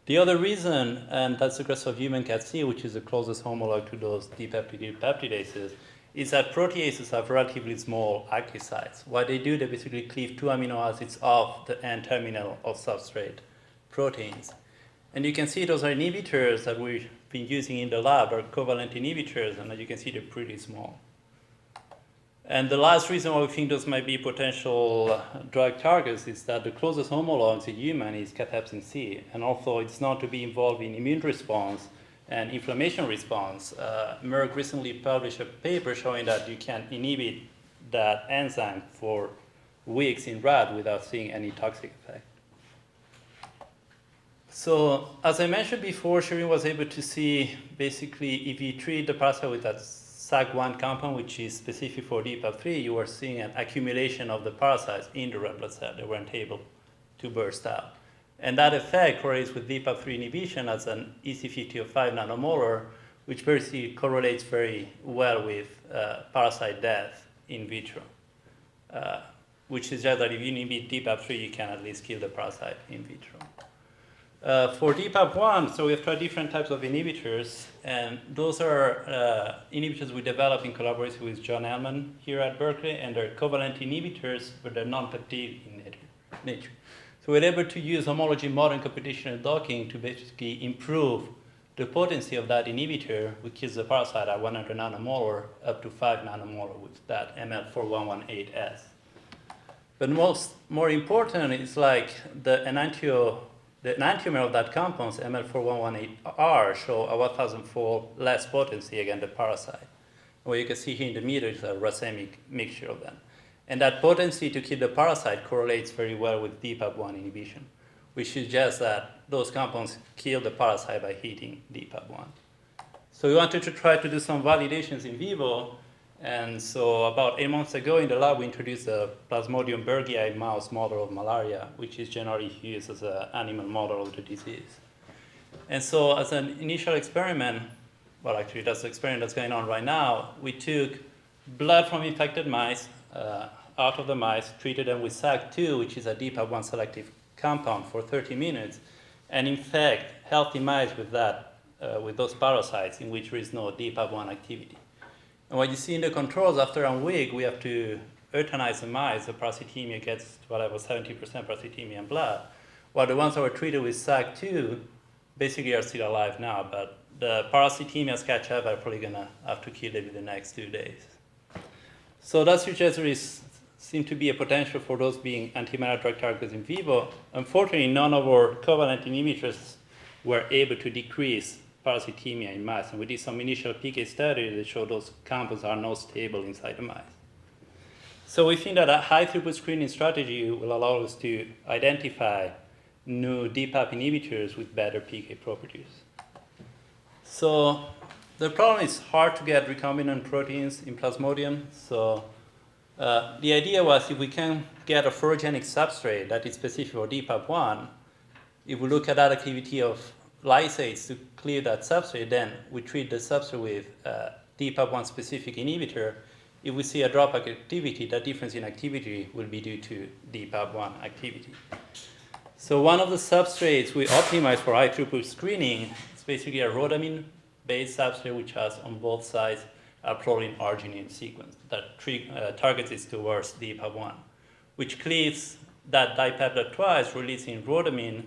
The other reason, and that's the case of human cat C, which is the closest homologue to those dipeptidyl peptidases, is that proteases have relatively small active sites. What they do, they basically cleave two amino acids off the N-terminal of substrate proteins. And you can see those are inhibitors that we've been using in the lab, are covalent inhibitors, and as you can see, they're pretty small. And the last reason why we think those might be potential drug targets is that the closest homologue to human is cathepsin C, and also it's known to be involved in immune response and inflammation response. Merck recently published a paper showing that you can inhibit that enzyme for weeks in rat without seeing any toxic effect. So, as I mentioned before, Shirin was able to see basically if you treat the parasite with that SAG1 compound, which is specific for DPAP3, you are seeing an accumulation of the parasites in the red blood cell. They weren't able to burst out. And that effect correlates with DPAP3 inhibition as an EC50 of 5 nanomolar, which basically correlates very well with parasite death in vitro, which suggests that if you inhibit DPAP3, you can at least kill the parasite in vitro. For DPAP1, so we have tried different types of inhibitors, and those are inhibitors we developed in collaboration with John Ellman here at Berkeley, and they're covalent inhibitors, but they're non-peptide in nature. So we're able to use homology modern computational docking to basically improve the potency of that inhibitor, which kills the parasite at 100 nanomolar up to 5 nanomolar with that ML4118S. But more important is like the enantiomer of that compound, ML4118R, show a 1,000-fold less potency against the parasite. What you can see here in the middle is a racemic mixture of them. And that potency to kill the parasite correlates very well with DPAP1 inhibition, which suggests that those compounds kill the parasite by hitting DPAP1. So we wanted to try to do some validations in vivo, and so about 8 months ago in the lab we introduced the Plasmodium berghei mouse model of malaria, which is generally used as an animal model of the disease. And so as an initial experiment, well actually that's the experiment that's going on right now, we took blood from infected mice, out of the mice, treated them with SAG2, which is a DPAP1 selective compound, for 30 minutes, and infect healthy mice with that, with those parasites in which there is no DPAP1 activity. And what you see in the controls, after a week, we have to euthanize the mice. The parasitemia gets to whatever 70% parasitemia in blood, while the ones that were treated with SAG2 basically are still alive now, but the parasitemias catch up, are probably going to have to kill them in the next 2 days. So that suggests there seems to be a potential for those being antimalarial drug targets in vivo. Unfortunately, none of our covalent inhibitors were able to decrease parasitemia in mice. And we did some initial PK studies that showed those compounds are not stable inside the mice. So we think that a high throughput screening strategy will allow us to identify new DPAP inhibitors with better PK properties. So the problem is hard to get recombinant proteins in Plasmodium. So the idea was if we can get a phorogenic substrate that is specific for DPAP1, if we look at that activity of lysates to clear that substrate, then we treat the substrate with DPAP1 specific inhibitor. If we see a drop of activity, that difference in activity will be due to DPAP1 activity. So one of the substrates we optimize for high throughput screening is basically a rhodamine-based substrate which has on both sides a proline-arginine sequence that targets it towards DPAP1, which cleaves that dipeptide twice, releasing rhodamine,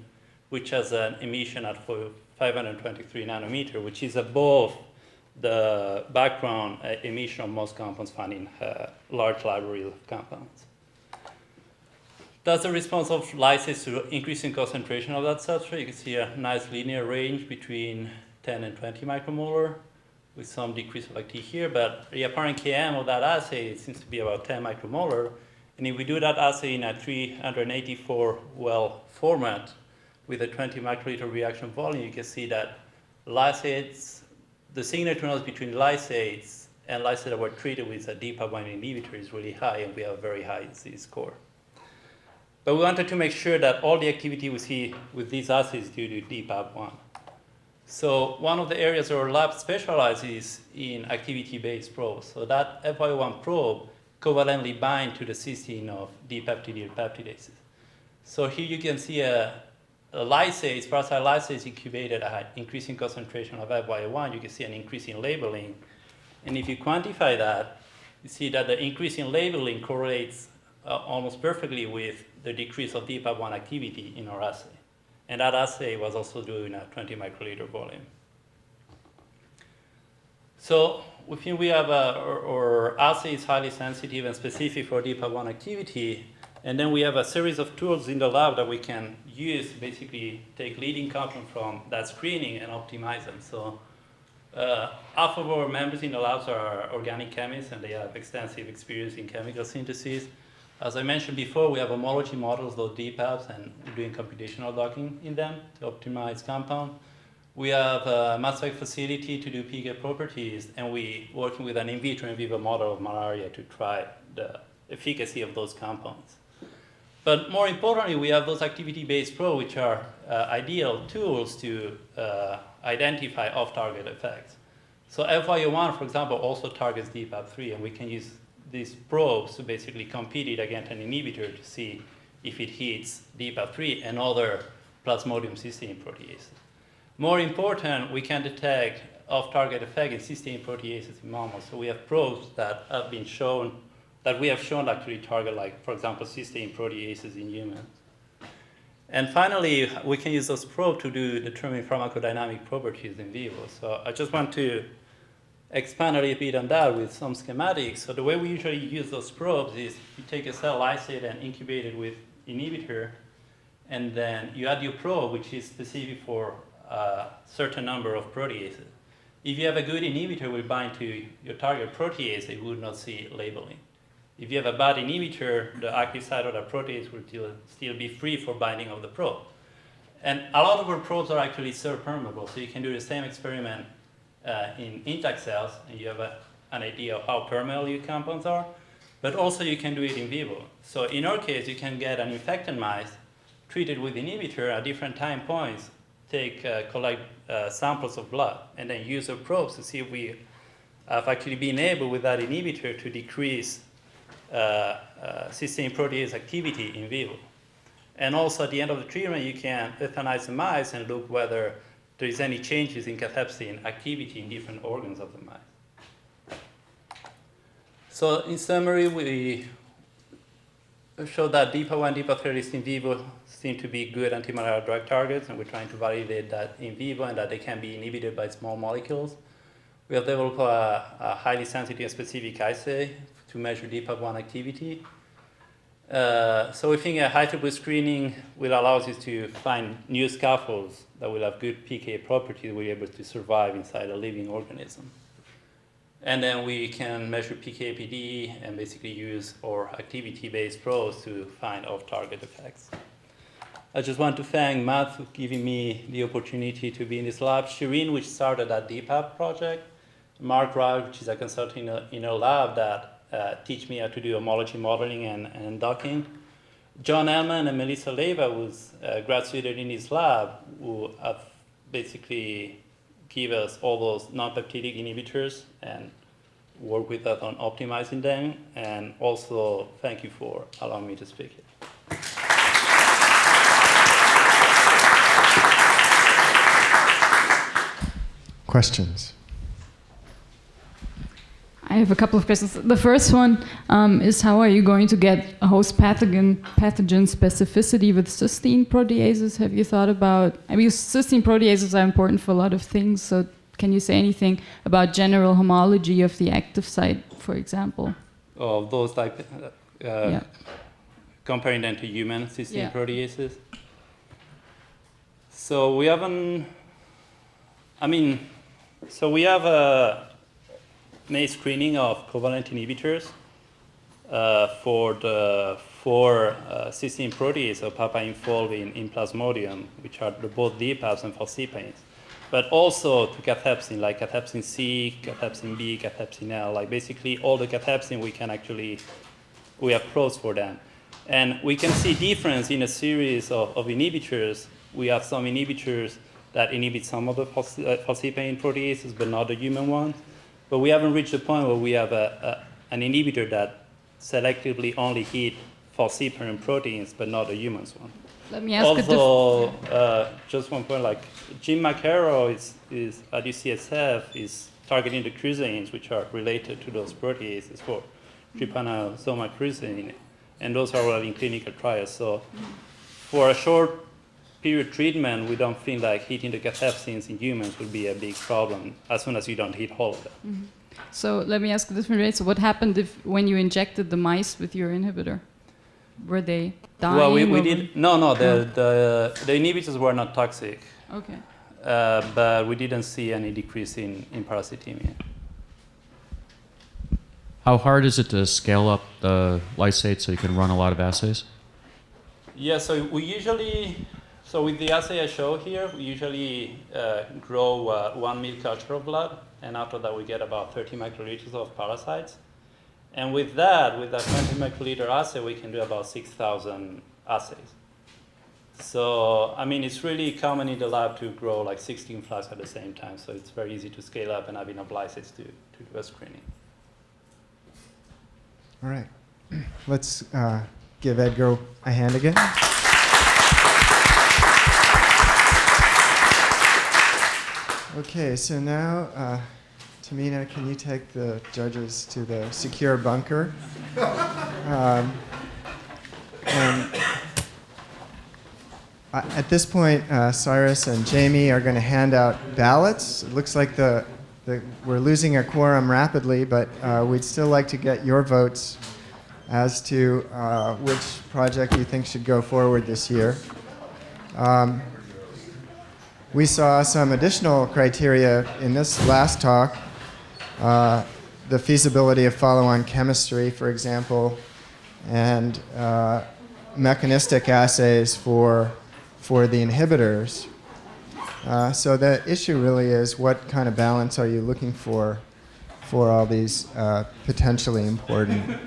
which has an emission at 523 nanometer, which is above the background emission of most compounds found in large library of compounds. That's the response of lysates to increasing concentration of that substrate. You can see a nice linear range between 10 and 20 micromolar with some decrease of activity here, but the apparent Km of that assay seems to be about 10 micromolar. And if we do that assay in a 384 well format with a 20 microliter reaction volume, you can see that lysates, the signature noise between lysates and lysates that were treated with a DPAP1 inhibitor is really high, and we have a very high Z-score. But we wanted to make sure that all the activity we see with these assays is due to DPAP1. So one of the areas our lab specializes in activity-based probes. So that FY1 probe covalently binds to the cysteine of dipeptidyl peptidases. So here you can see a lysase, parasite lysase incubated at increasing concentration of FY1. You can see an increase in labeling. And if you quantify that, you see that the increase in labeling correlates almost perfectly with the decrease of DPAP1 activity in our assay. And that assay was also doing a 20 microliter volume. So we think we have our assay is highly sensitive and specific for DPAP1 activity. And then we have a series of tools in the lab that we can use to basically take leading compounds from that screening and optimize them. So half of our members in the labs are organic chemists, and they have extensive experience in chemical synthesis. As I mentioned before, we have homology models, those DPAPs, and we're doing computational docking in them to optimize compound. We have a mass spec facility to do PK properties, and we're working with an in vitro and vivo model of malaria to try the efficacy of those compounds. But more importantly, we have those activity-based probes, which are ideal tools to identify off-target effects. So FY1, for example, also targets DPAP3, and we can use these probes to basically compete it against an inhibitor to see if it hits DPAP3 and other Plasmodium cysteine proteases. More important, we can detect off-target effect in cysteine proteases in mammals. So we have probes that have been shown, that we have shown actually target, like, for example, cysteine proteases in humans. And finally, we can use those probes to determine pharmacodynamic properties in vivo. So I just want to expand a little bit on that with some schematics. So the way we usually use those probes is you take a cell lysate and incubate it with inhibitor, and then you add your probe, which is specific for a certain number of proteases. If you have a good inhibitor will bind to your target protease, you would not see labeling. If you have a bad inhibitor, the active site of the protease will still be free for binding of the probe. And a lot of our probes are actually cell-permeable, so you can do the same experiment in intact cells, and you have an idea of how permeable your compounds are, but also you can do it in vivo. So in our case, you can get an infected mice treated with inhibitor at different time points, collect samples of blood, and then use our probes to see if we have actually been able with that inhibitor to decrease cysteine protease activity in vivo. And also at the end of the treatment, you can euthanize the mice and look whether there is any changes in cathepsin activity in different organs of the mice. So in summary, we showed that DPA1, DPA3 in vivo seem to be good antimalarial drug targets, and we're trying to validate that in vivo and that they can be inhibited by small molecules. We have developed a highly sensitive and specific assay to measure DPA1 activity. So we think a high-throughput screening will allow us to find new scaffolds that will have good PK properties, we're able to survive inside a living organism. And then we can measure PK/PD and basically use our activity-based probes to find off-target effects. I just want to thank Matt for giving me the opportunity to be in this lab. Shireen, which started that DPAP project. Mark Wright, which is a consultant in a lab that teach me how to do homology modeling and docking. John Ellman and Melissa Leyva, who's a grad student in his lab, who have basically give us all those non-peptidic inhibitors and work with us on optimizing them. And also, thank you for allowing me to speak here. Questions? I have a couple of questions. The first one is, how are you going to get a host pathogen specificity with cysteine proteases? Have you thought about, I mean, cysteine proteases are important for a lot of things, so can you say anything about general homology of the active site, for example? Of those like, comparing them to human cysteine proteases? So we haven't, so we have a made screening of covalent inhibitors for the four cysteine proteases of papain fulvin in Plasmodium, which are both DPAPs and falcipains, but also to cathepsin, like cathepsin C, cathepsin B, cathepsin L, like basically all the cathepsin we have probes for them. And we can see difference in a series of inhibitors. We have some inhibitors that inhibit some of the falcipain proteases, but not the human ones. But we haven't reached the point where we have an inhibitor that selectively only hit falciparin proteins, but not the humans one. Let me ask also, just one point, like Jim McCarroll is at UCSF is targeting the cruisines, which are related to those proteases for trypanosoma cruisine, and those are already in clinical trials. So for a short period treatment, we don't think like hitting the cathepsins in humans would be a big problem as soon as you don't hit all of them. Mm-hmm. So let me ask a different way. So what happened when you injected the mice with your inhibitor? Were they dying? Well, we did, no, the inhibitors were not toxic. Okay. But we didn't see any decrease in parasitemia. How hard is it to scale up the lysate so you can run a lot of assays? Yeah, so we usually, with the assay I show here, we usually grow 1 ml culture of blood, and after that we get about 30 microliters of parasites. And with that 20 microliter assay, we can do about 6,000 assays. So, it's really common in the lab to grow like 16 flasks at the same time, so it's very easy to scale up and have enough lysates to do a screening. All right. Let's give Edgar a hand again. Okay, so now, Tamina, can you take the judges to the secure bunker? And at this point, Cyrus and Jamie are going to hand out ballots. It looks like we're losing our quorum rapidly, but we'd still like to get your votes as to which project you think should go forward this year. We saw some additional criteria in this last talk, the feasibility of follow-on chemistry, for example, and mechanistic assays for the inhibitors. So the issue really is, what kind of balance are you looking for all these potentially important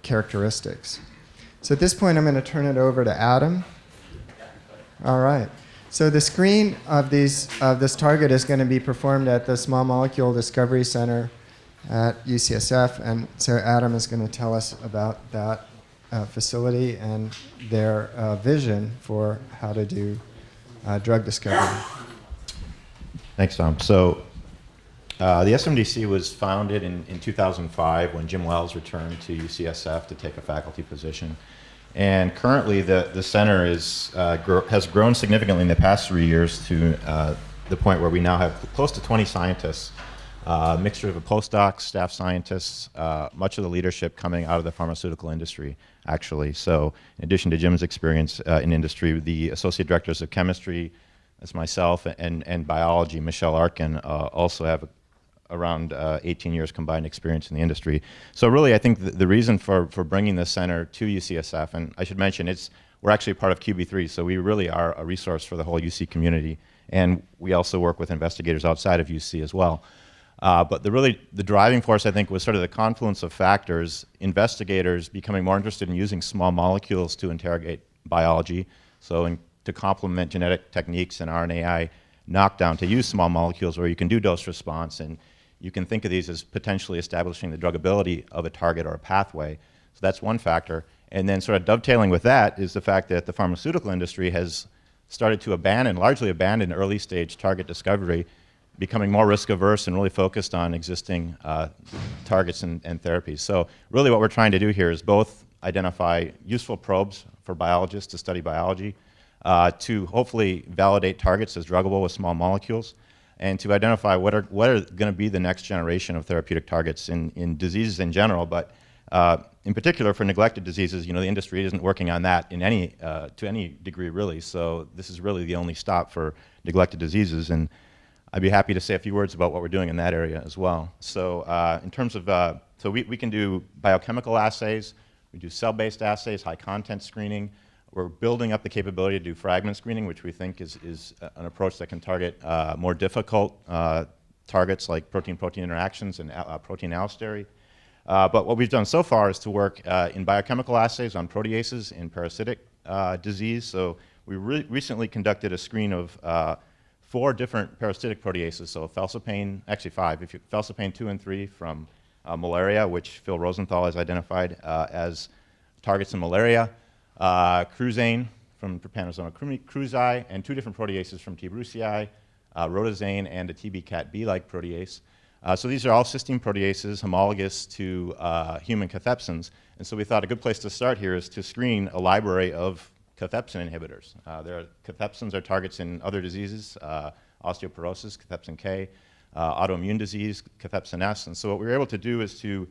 characteristics? So at this point, I'm going to turn it over to Adam. All right. So the screen of this target is going to be performed at the Small Molecule Discovery Center at UCSF, and so Adam is going to tell us about that facility and their vision for how to do drug discovery. Thanks, Tom. So the SMDC was founded in 2005 when Jim Wells returned to UCSF to take a faculty position. And currently the center has grown significantly in the past 3 years to the point where we now have close to 20 scientists, a mixture of postdocs, staff scientists, much of the leadership coming out of the pharmaceutical industry, actually. So in addition to Jim's experience in industry, the associate directors of chemistry, that's myself, and biology, Michelle Arkin, also have around 18 years combined experience in the industry. So really, I think the reason for bringing this center to UCSF, and I should mention, we're actually part of QB3, so we really are a resource for the whole UC community. And we also work with investigators outside of UC as well. But the driving force, I think, was sort of the confluence of factors, investigators becoming more interested in using small molecules to interrogate biology, so to complement genetic techniques and RNAi knockdown, to use small molecules where you can do dose response, and you can think of these as potentially establishing the druggability of a target or a pathway. So that's one factor. And then sort of dovetailing with that is the fact that the pharmaceutical industry has started to largely abandon early stage target discovery, becoming more risk averse and really focused on existing targets and therapies. So really what we're trying to do here is both identify useful probes for biologists to study biology, to hopefully validate targets as druggable with small molecules, and to identify what are going to be the next generation of therapeutic targets in diseases in general, but in particular for neglected diseases. The industry isn't working on that to any degree really, so this is really the only stop for neglected diseases, and I'd be happy to say a few words about what we're doing in that area as well. So in terms of, so we can do biochemical assays, we do cell-based assays, high content screening. We're building up the capability to do fragment screening, which we think is an approach that can target more difficult targets like protein-protein interactions and protein allostery. But what we've done so far is to work in biochemical assays on proteases in parasitic disease. So we recently conducted a screen of 4 different parasitic proteases, so falcipain, actually 5, falcipain 2 and 3 from malaria, which Phil Rosenthal has identified as targets in malaria, cruzane from Trypanosoma cruzi, and 2 different proteases from T. brucei, rhodazane, and a TB-Cat-B-like protease. So these are all cysteine proteases homologous to human cathepsins, and so we thought a good place to start here is to screen a library of cathepsin inhibitors. Cathepsins are targets in other diseases, osteoporosis, cathepsin K, autoimmune disease, cathepsin S. And so what we were able to do is to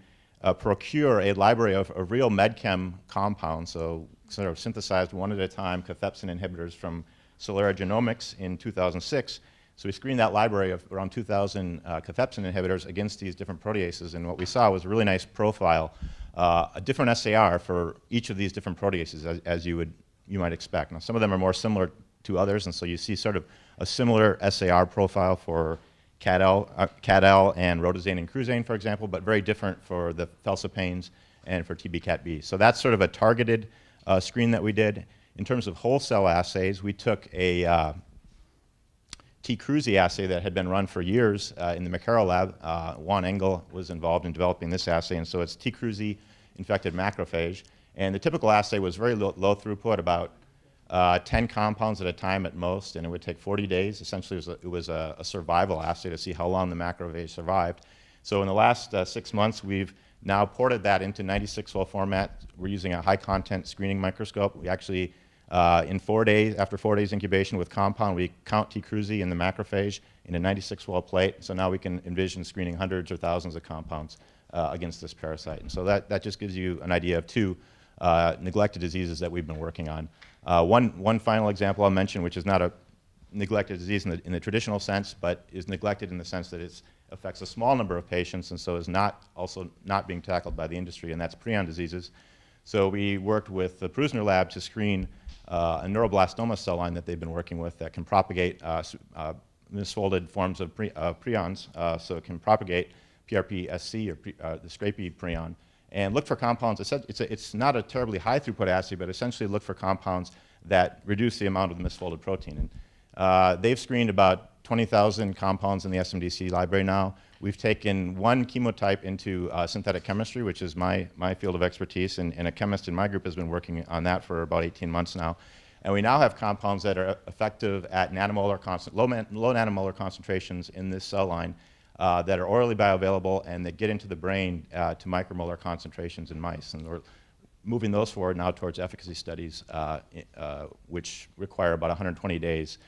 procure a library of real medchem compounds, so sort of synthesized one at a time cathepsin inhibitors from Celera Genomics in 2006. So we screened that library of around 2,000 cathepsin inhibitors against these different proteases, and what we saw was a really nice profile, a different SAR for each of these different proteases, as you might expect. Now, some of them are more similar to others, and so you see sort of a similar SAR profile for CAD-L and rhodazane and cruzane, for example, but very different for the falcipains and for TB-Cat-B. So that's sort of a targeted screen that we did. In terms of whole cell assays, we took a T-Cruzi assay that had been run for years in the McCarroll lab. Juan Engel was involved in developing this assay, and so it's T-Cruzi infected macrophage. And the typical assay was very low throughput, about 10 compounds at a time at most, and it would take 40 days. Essentially, it was a survival assay to see how long the macrophage survived. So in the last 6 months, we've now ported that into 96-well format. We're using a high-content screening microscope. We actually, after 4 days incubation with compound, we count T-Cruzi in the macrophage in a 96-well plate. So now we can envision screening hundreds or thousands of compounds against this parasite. And so that just gives you an idea of 2 neglected diseases that we've been working on. One final example I'll mention, which is not a neglected disease in the traditional sense, but is neglected in the sense that it affects a small number of patients, and so is also not being tackled by the industry, and that's prion diseases. So we worked with the Prusner lab to screen a neuroblastoma cell line that they've been working with that can propagate misfolded forms of prions, so it can propagate PRP-SC or the Scrapie prion, and look for compounds. It's not a terribly high throughput assay, but essentially look for compounds that reduce the amount of the misfolded protein. And they've screened about 20,000 compounds in the SMDC library now. We've taken one chemotype into synthetic chemistry, which is my field of expertise, and a chemist in my group has been working on that for about 18 months now. And we now have compounds that are effective at low nanomolar concentrations in this cell line, that are orally bioavailable and that get into the brain to micromolar concentrations in mice. And we're moving those forward now towards efficacy studies, which require about 120 days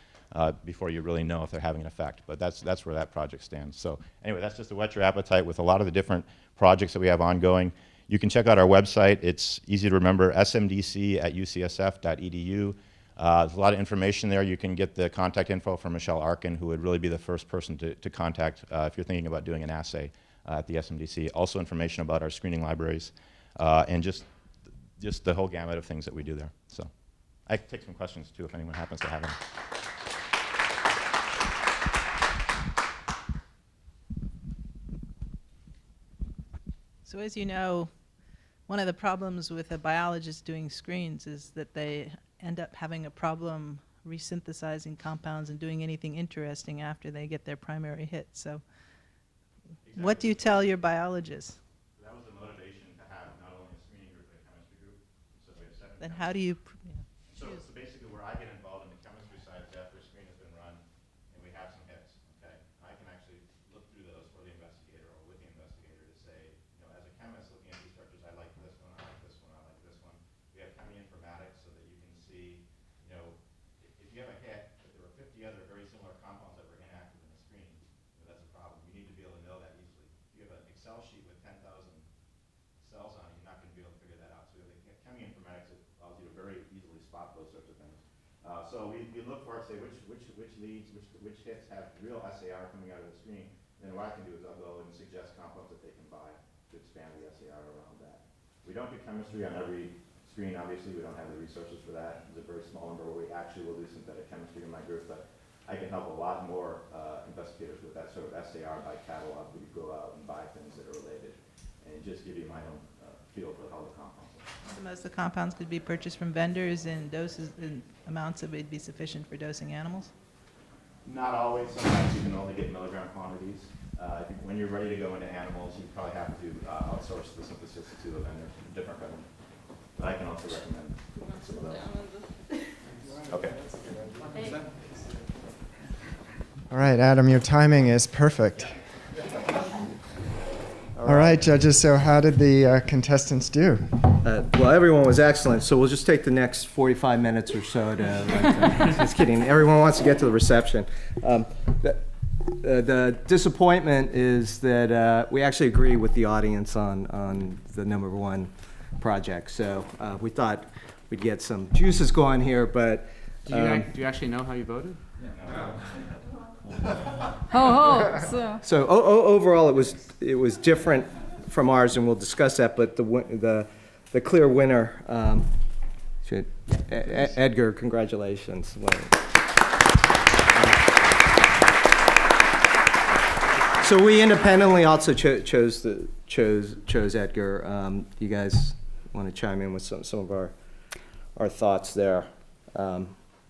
before you really know if they're having an effect. But that's where that project stands. So anyway, that's just to whet your appetite with a lot of the different projects that we have ongoing. You can check out our website. It's easy to remember, smdc@ucsf.edu. There's a lot of information there. You can get the contact info from Michelle Arkin, who would really be the first person to contact if you're thinking about doing an assay at the SMDC. Also information about our screening libraries and just the whole gamut of things that we do there. So I can take some questions too if anyone happens to have any. So as you know, one of the problems with a biologist doing screens is that they end up having a problem resynthesizing compounds and doing anything interesting after they get their primary hit. So exactly. What do you tell your biologists? That was the motivation to have not only a screening group, but a chemistry group. So we have separate. Then how do you... So basically where I get involved in the chemistry side is after a screen has been run and we have some hits, okay? I can actually look through those for the investigator or with the investigator to say, as a chemist looking at these structures, I like this one, I like this one, I like this one. We have cheminformatics so that you can see, if you have a hit, but there were 50 other very similar compounds that were inactive in the screen, that's a problem. You need to be able to know that easily. If you have an Excel sheet with 10,000 cells on it, you're not going to be able to figure that out. So the cheminformatics allows you to very easily spot those sorts of things. So we look for it, say which leads, which hits have real SAR coming out of the screen. Then what I can do is I'll go and suggest compounds that they can buy to expand the SAR around that. We don't do chemistry on every screen, obviously. We don't have the resources for that. It's a very small number where we actually will do synthetic chemistry in my group, but I can help a lot more investigators with that sort of SAR by catalog. We go out and buy things that are related and just give you my own feel for how the compounds are. So most of the compounds could be purchased from vendors in doses and amounts that would be sufficient for dosing animals? Not always. Sometimes you can only get milligram quantities. When you're ready to go into animals, you probably have to outsource the synthesis to a vendor, a different vendor. But I can also recommend some of those. Okay. All right, Adam, your timing is perfect. All right, judges, so how did the contestants do? Well, everyone was excellent, so we'll just take the next 45 minutes or so to, just kidding, everyone wants to get to the reception. The disappointment is that we actually agree with the audience on the number one project, so we thought we'd get some juices going here, but... Do you actually know how you voted? No. So overall, it was different from ours, and we'll discuss that. But the clear winner, Edgar, congratulations. So we independently also chose Edgar. You guys want to chime in with some of our thoughts there?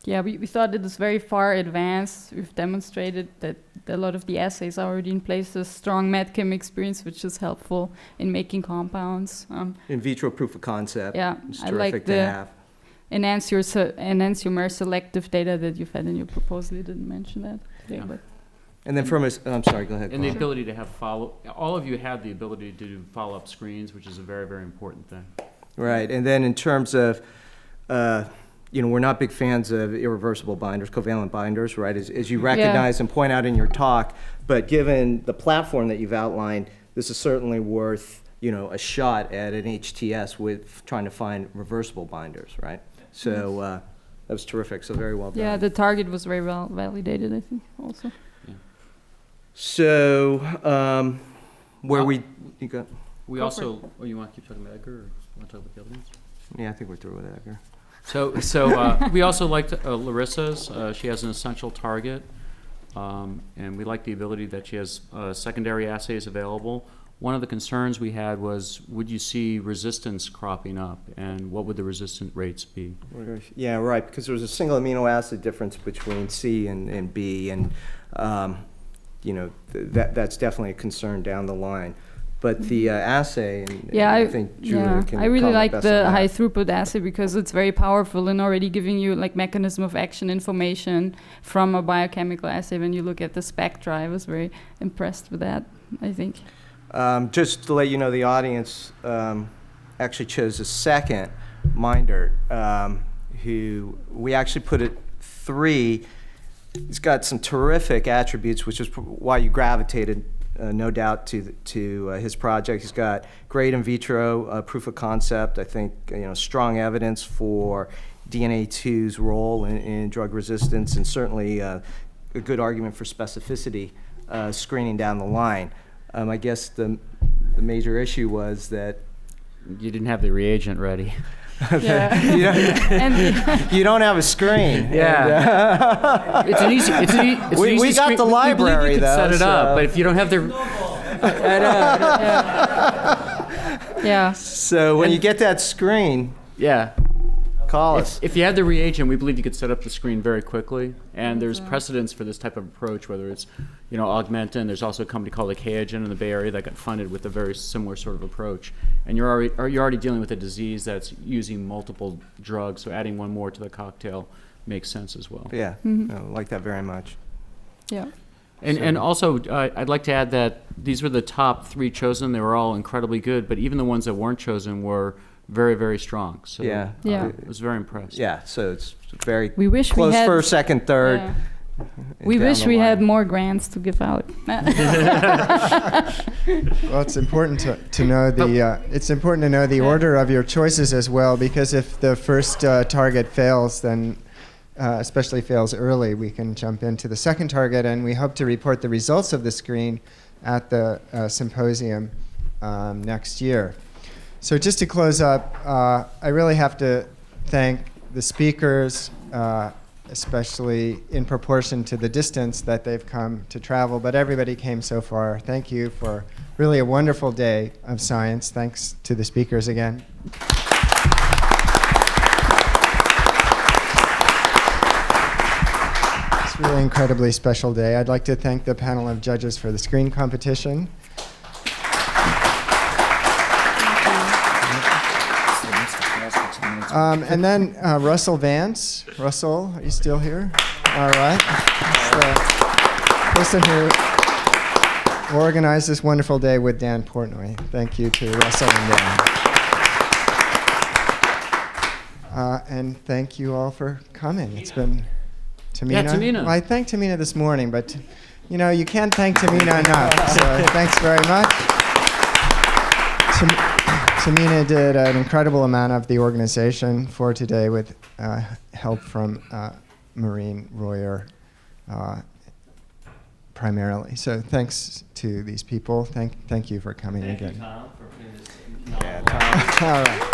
Yeah, we thought it is very far advanced. We've demonstrated that a lot of the assays are already in place. There's strong medchem experience, which is helpful in making compounds. In vitro proof of concept. Yeah, it's I terrific like to the have. enantiomer selective data that you've had in your proposal. You didn't mention that today, but. And then from a, I'm sorry, go ahead. And the ability to have all of you had the ability to do follow-up screens, which is a very, very important thing. Right, and then in terms of, we're not big fans of irreversible binders, covalent binders, right, as you recognize and point out in your talk, but given the platform that you've outlined, this is certainly worth, a shot at an HTS with trying to find reversible binders, right? So that was terrific, so very well done. Yeah, the target was very well validated, I think, also. So, where we also, you want to keep talking about Edgar, or you want to talk about the other ones? Yeah, I think we're through with Edgar. So we also liked Larissa's. She has an essential target, and we like the ability that she has secondary assays available. One of the concerns we had was, would you see resistance cropping up, and what would the resistant rates be? Yeah, right, because there was a single amino acid difference between C and B, and that's definitely a concern down the line. But the assay, I think Julia can I really like the high that. throughput assay because it's very powerful in already giving you like mechanism of action information from a biochemical assay. When you look at the spectra, I was very impressed with that, I think. Just to let you know, the audience actually chose a second, Meindert, who we actually put at 3. He's got some terrific attributes, which is why you gravitated, no doubt, to his project. He's got great in vitro proof of concept. I think strong evidence for DNA2's role in drug resistance, and certainly a good argument for specificity screening down the line. I guess the major issue was that you didn't have the reagent ready. You don't have a screen. Yeah. It's an easy. We got screen. the library, we could though. Set it up, but if you don't have the. Yeah. So when you get that screen, call us. If you had the reagent, we believe you could set up the screen very quickly. And there's precedence for this type of approach, whether it's, Augmenta, and there's also a company called Chagas in the Bay Area that got funded with a very similar sort of approach. And you're already dealing with a disease that's using multiple drugs, so adding one more to the cocktail makes sense as well. Yeah, I like that very much. Yeah. And also, I'd like to add that these were the top 3 chosen. They were all incredibly good, but even the ones that weren't chosen were very, very strong. So I was very impressed. Yeah, so it's very close first, second, third. Yeah. We wish we had more grants to give out. Well, it's important to know the order of your choices as well, because if the first target fails, then especially fails early, we can jump into the second target, and we hope to report the results of the screen at the symposium next year. So just to close up, I really have to thank the speakers, especially in proportion to the distance that they've come to travel, but everybody came so far. Thank you for really a wonderful day of science. Thanks to the speakers again. It's a really incredibly special day. I'd like to thank the panel of judges for the screen competition. And then Russell Vance. Russell, are you still here? All right. The person who organized this wonderful day with Dan Portnoy. Thank you to Russell and Dan. And thank you all for coming. It's been Tamina. Yeah, Tamina. Well, I thanked Tamina this morning, but you can't thank Tamina enough. So thanks very much. Tamina did an incredible amount of the organization for today with help from Maureen Royer primarily. So thanks to these people. Thank you for coming again. Thank you, Kyle, for putting this. Yeah, Kyle. All right.